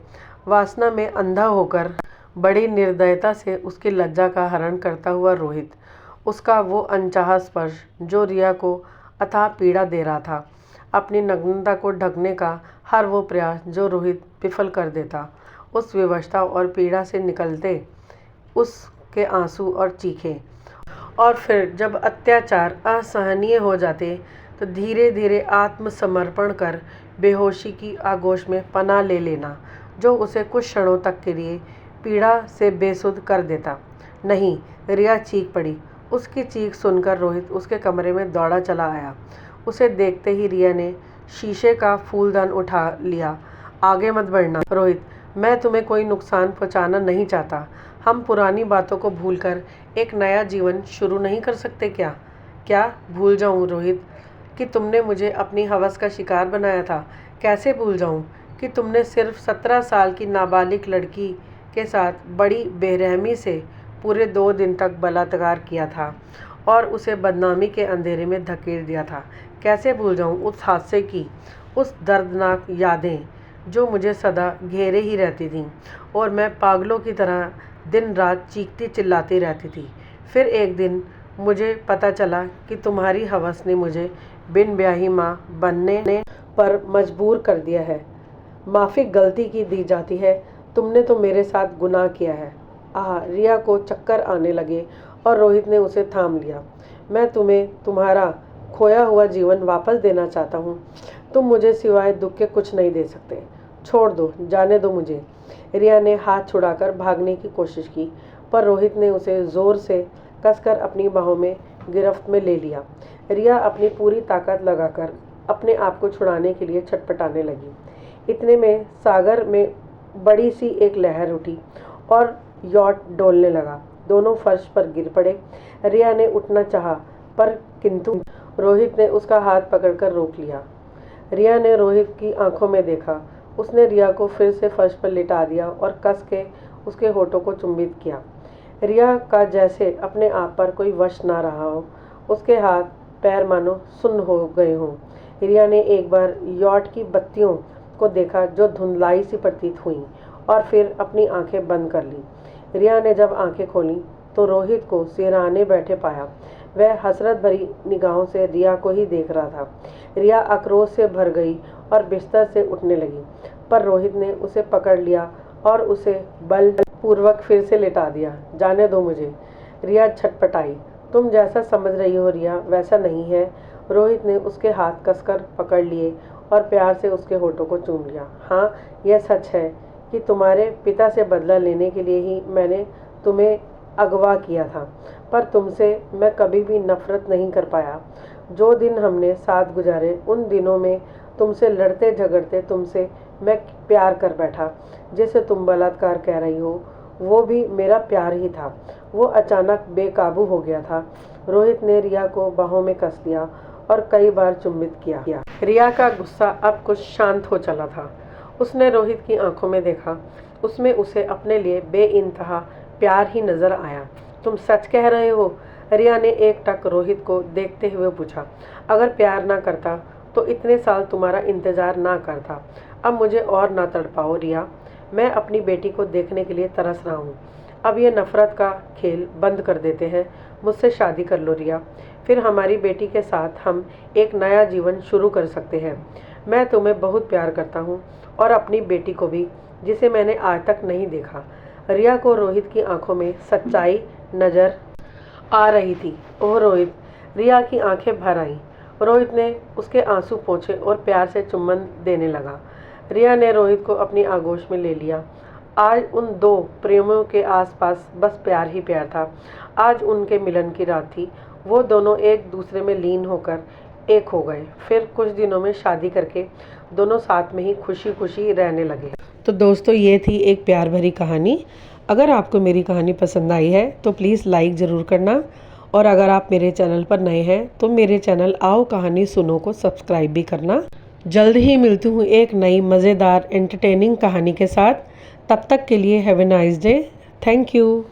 S1: वासना में अंधा होकर बड़ी निर्दयता से उसकी लज्जा का हरण करता हुआ रोहित, उसका वो अनचाहा स्पर्श जो रिया को अथाह पीड़ा दे रहा था, अपनी नग्नता को ढकने का हर वो प्रयास जो रोहित विफल कर देता, उस विवशता और पीड़ा से निकलते उसके आंसू और चीखें। और फिर जब अत्याचार असहनीय हो जाते तो धीरे धीरे आत्मसमर्पण कर बेहोशी की आगोश में पनाह ले लेना, जो उसे कुछ क्षणों तक के लिए पीड़ा से बेसुध कर देता। नहीं, रिया चीख पड़ी। उसकी चीख सुनकर रोहित उसके कमरे में दौड़ा चला आया। उसे देखते ही रिया ने शीशे का फूलदान उठा लिया। आगे मत बढ़ना रोहित, मैं तुम्हें कोई नुकसान पहुंचाना नहीं चाहता। हम पुरानी बातों को भूलकर एक नया जीवन शुरू नहीं कर सकते क्या? क्या भूल जाऊं रोहित कि तुमने मुझे अपनी हवस का शिकार बनाया था? कैसे भूल जाऊं कि तुमने सिर्फ 17 साल की नाबालिग लड़की के साथ बड़ी बेरहमी से पूरे 2 दिन तक बलात्कार किया था और उसे बदनामी के अंधेरे में धकेल दिया था? कैसे भूल जाऊं उस हादसे की उस दर्दनाक यादें जो मुझे सदा घेरे ही रहती थीं और मैं पागलों की तरह दिन रात चीखती चिल्लाती रहती थी। फिर एक दिन मुझे पता चला कि तुम्हारी हवस ने मुझे बिन ब्याही माँ बनने पर मजबूर कर दिया है। माफ़ी गलती की दी जाती है, तुमने तो मेरे साथ गुनाह किया है। आह, रिया को चक्कर आने लगे और रोहित ने उसे थाम लिया। मैं तुम्हें तुम्हारा खोया हुआ जीवन वापस देना चाहता हूँ। तुम मुझे सिवाय दुख के कुछ नहीं दे सकते। छोड़ दो, जाने दो मुझे। रिया ने हाथ छुड़ाकर भागने की कोशिश की, पर रोहित ने उसे ज़ोर से कसकर अपनी बाहों में गिरफ्त में ले लिया। रिया अपनी पूरी ताकत लगाकर अपने आप को छुड़ाने के लिए छटपटाने लगी। इतने में सागर में बड़ी सी एक लहर उठी और यॉट डोलने लगा। दोनों फर्श पर गिर पड़े। रिया ने उठना चाहा, पर किंतु रोहित ने उसका हाथ पकड़कर रोक लिया। रिया ने रोहित की आंखों में देखा। उसने रिया को फिर से फर्श पर लिटा दिया और कस के उसके होठों को चुंबित किया। रिया का जैसे अपने आप पर कोई वश ना रहा हो। उसके हाथ पैर मानो सुन्न हो गए हों। रिया ने एक बार यॉट की बत्तियों को देखा जो धुंधलाई सी प्रतीत हुई, और फिर अपनी आंखें बंद कर ली। रिया ने जब आंखें खोलीं तो रोहित को सिरहाने बैठे पाया। वह हसरत भरी निगाहों से रिया को ही देख रहा था। रिया आक्रोश से भर गई और बिस्तर से उठने लगी, पर रोहित ने उसे पकड़ लिया और उसे बलपूर्वक फिर से लेटा दिया। जाने दो मुझे। रिया छटपटाई। तुम जैसा समझ रही हो रिया, वैसा नहीं है। रोहित ने उसके हाथ कसकर पकड़ लिए और प्यार से उसके होठों को चूम लिया। हाँ, यह सच है कि तुम्हारे पिता से बदला लेने के लिए ही मैंने तुम्हें अगवा किया था, पर तुमसे मैं कभी भी नफरत नहीं कर पाया। जो दिन हमने साथ गुजारे, उन दिनों में तुमसे लड़ते झगड़ते तुमसे मैं प्यार कर बैठा। जिसे तुम बलात्कार कह रही हो, वो भी मेरा प्यार ही था। वो अचानक बेकाबू हो गया था। रोहित ने रिया को बाहों में कस लिया और कई बार चुंबित किया। रिया का गुस्सा अब कुछ शांत हो चला था। उसने रोहित की आंखों में देखा। उसमें उसे अपने लिए बेइंतहा प्यार ही नजर आया। तुम सच कह रहे हो? रिया ने एक टक रोहित को देखते हुए पूछा। अगर प्यार ना करता तो इतने साल तुम्हारा इंतजार ना करता। अब मुझे और ना तड़पाओ रिया। मैं अपनी बेटी को देखने के लिए तरस रहा हूँ। अब ये नफरत का खेल बंद कर देते हैं। मुझसे शादी कर लो रिया, फिर हमारी बेटी के साथ हम एक नया जीवन शुरू कर सकते हैं। मैं तुम्हें बहुत प्यार करता हूँ, और अपनी बेटी को भी, जिसे मैंने आज तक नहीं देखा। रिया को रोहित की आंखों में सच्चाई नजर आ रही थी। ओह रोहित! रिया की आंखें भर आईं। रोहित ने उसके आंसू पोंछे और प्यार से चुम्बन देने लगा। रिया ने रोहित को अपनी आगोश में ले लिया। आज उन दो प्रेमियों के आसपास बस प्यार ही प्यार था। आज उनके मिलन की रात थी। वो दोनों एक दूसरे में लीन होकर एक हो गए। फिर कुछ दिनों में शादी करके दोनों साथ में ही खुशी खुशी रहने लगे। तो दोस्तों, ये थी एक प्यार भरी कहानी। अगर आपको मेरी कहानी पसंद आई है तो प्लीज़ लाइक ज़रूर करना, और अगर आप मेरे चैनल पर नए हैं तो मेरे चैनल आओ कहानी सुनो को सब्सक्राइब भी करना। जल्द ही मिलती हूँ एक नई मज़ेदार एंटरटेनिंग कहानी के साथ। तब तक के लिए have a nice day. Thank you.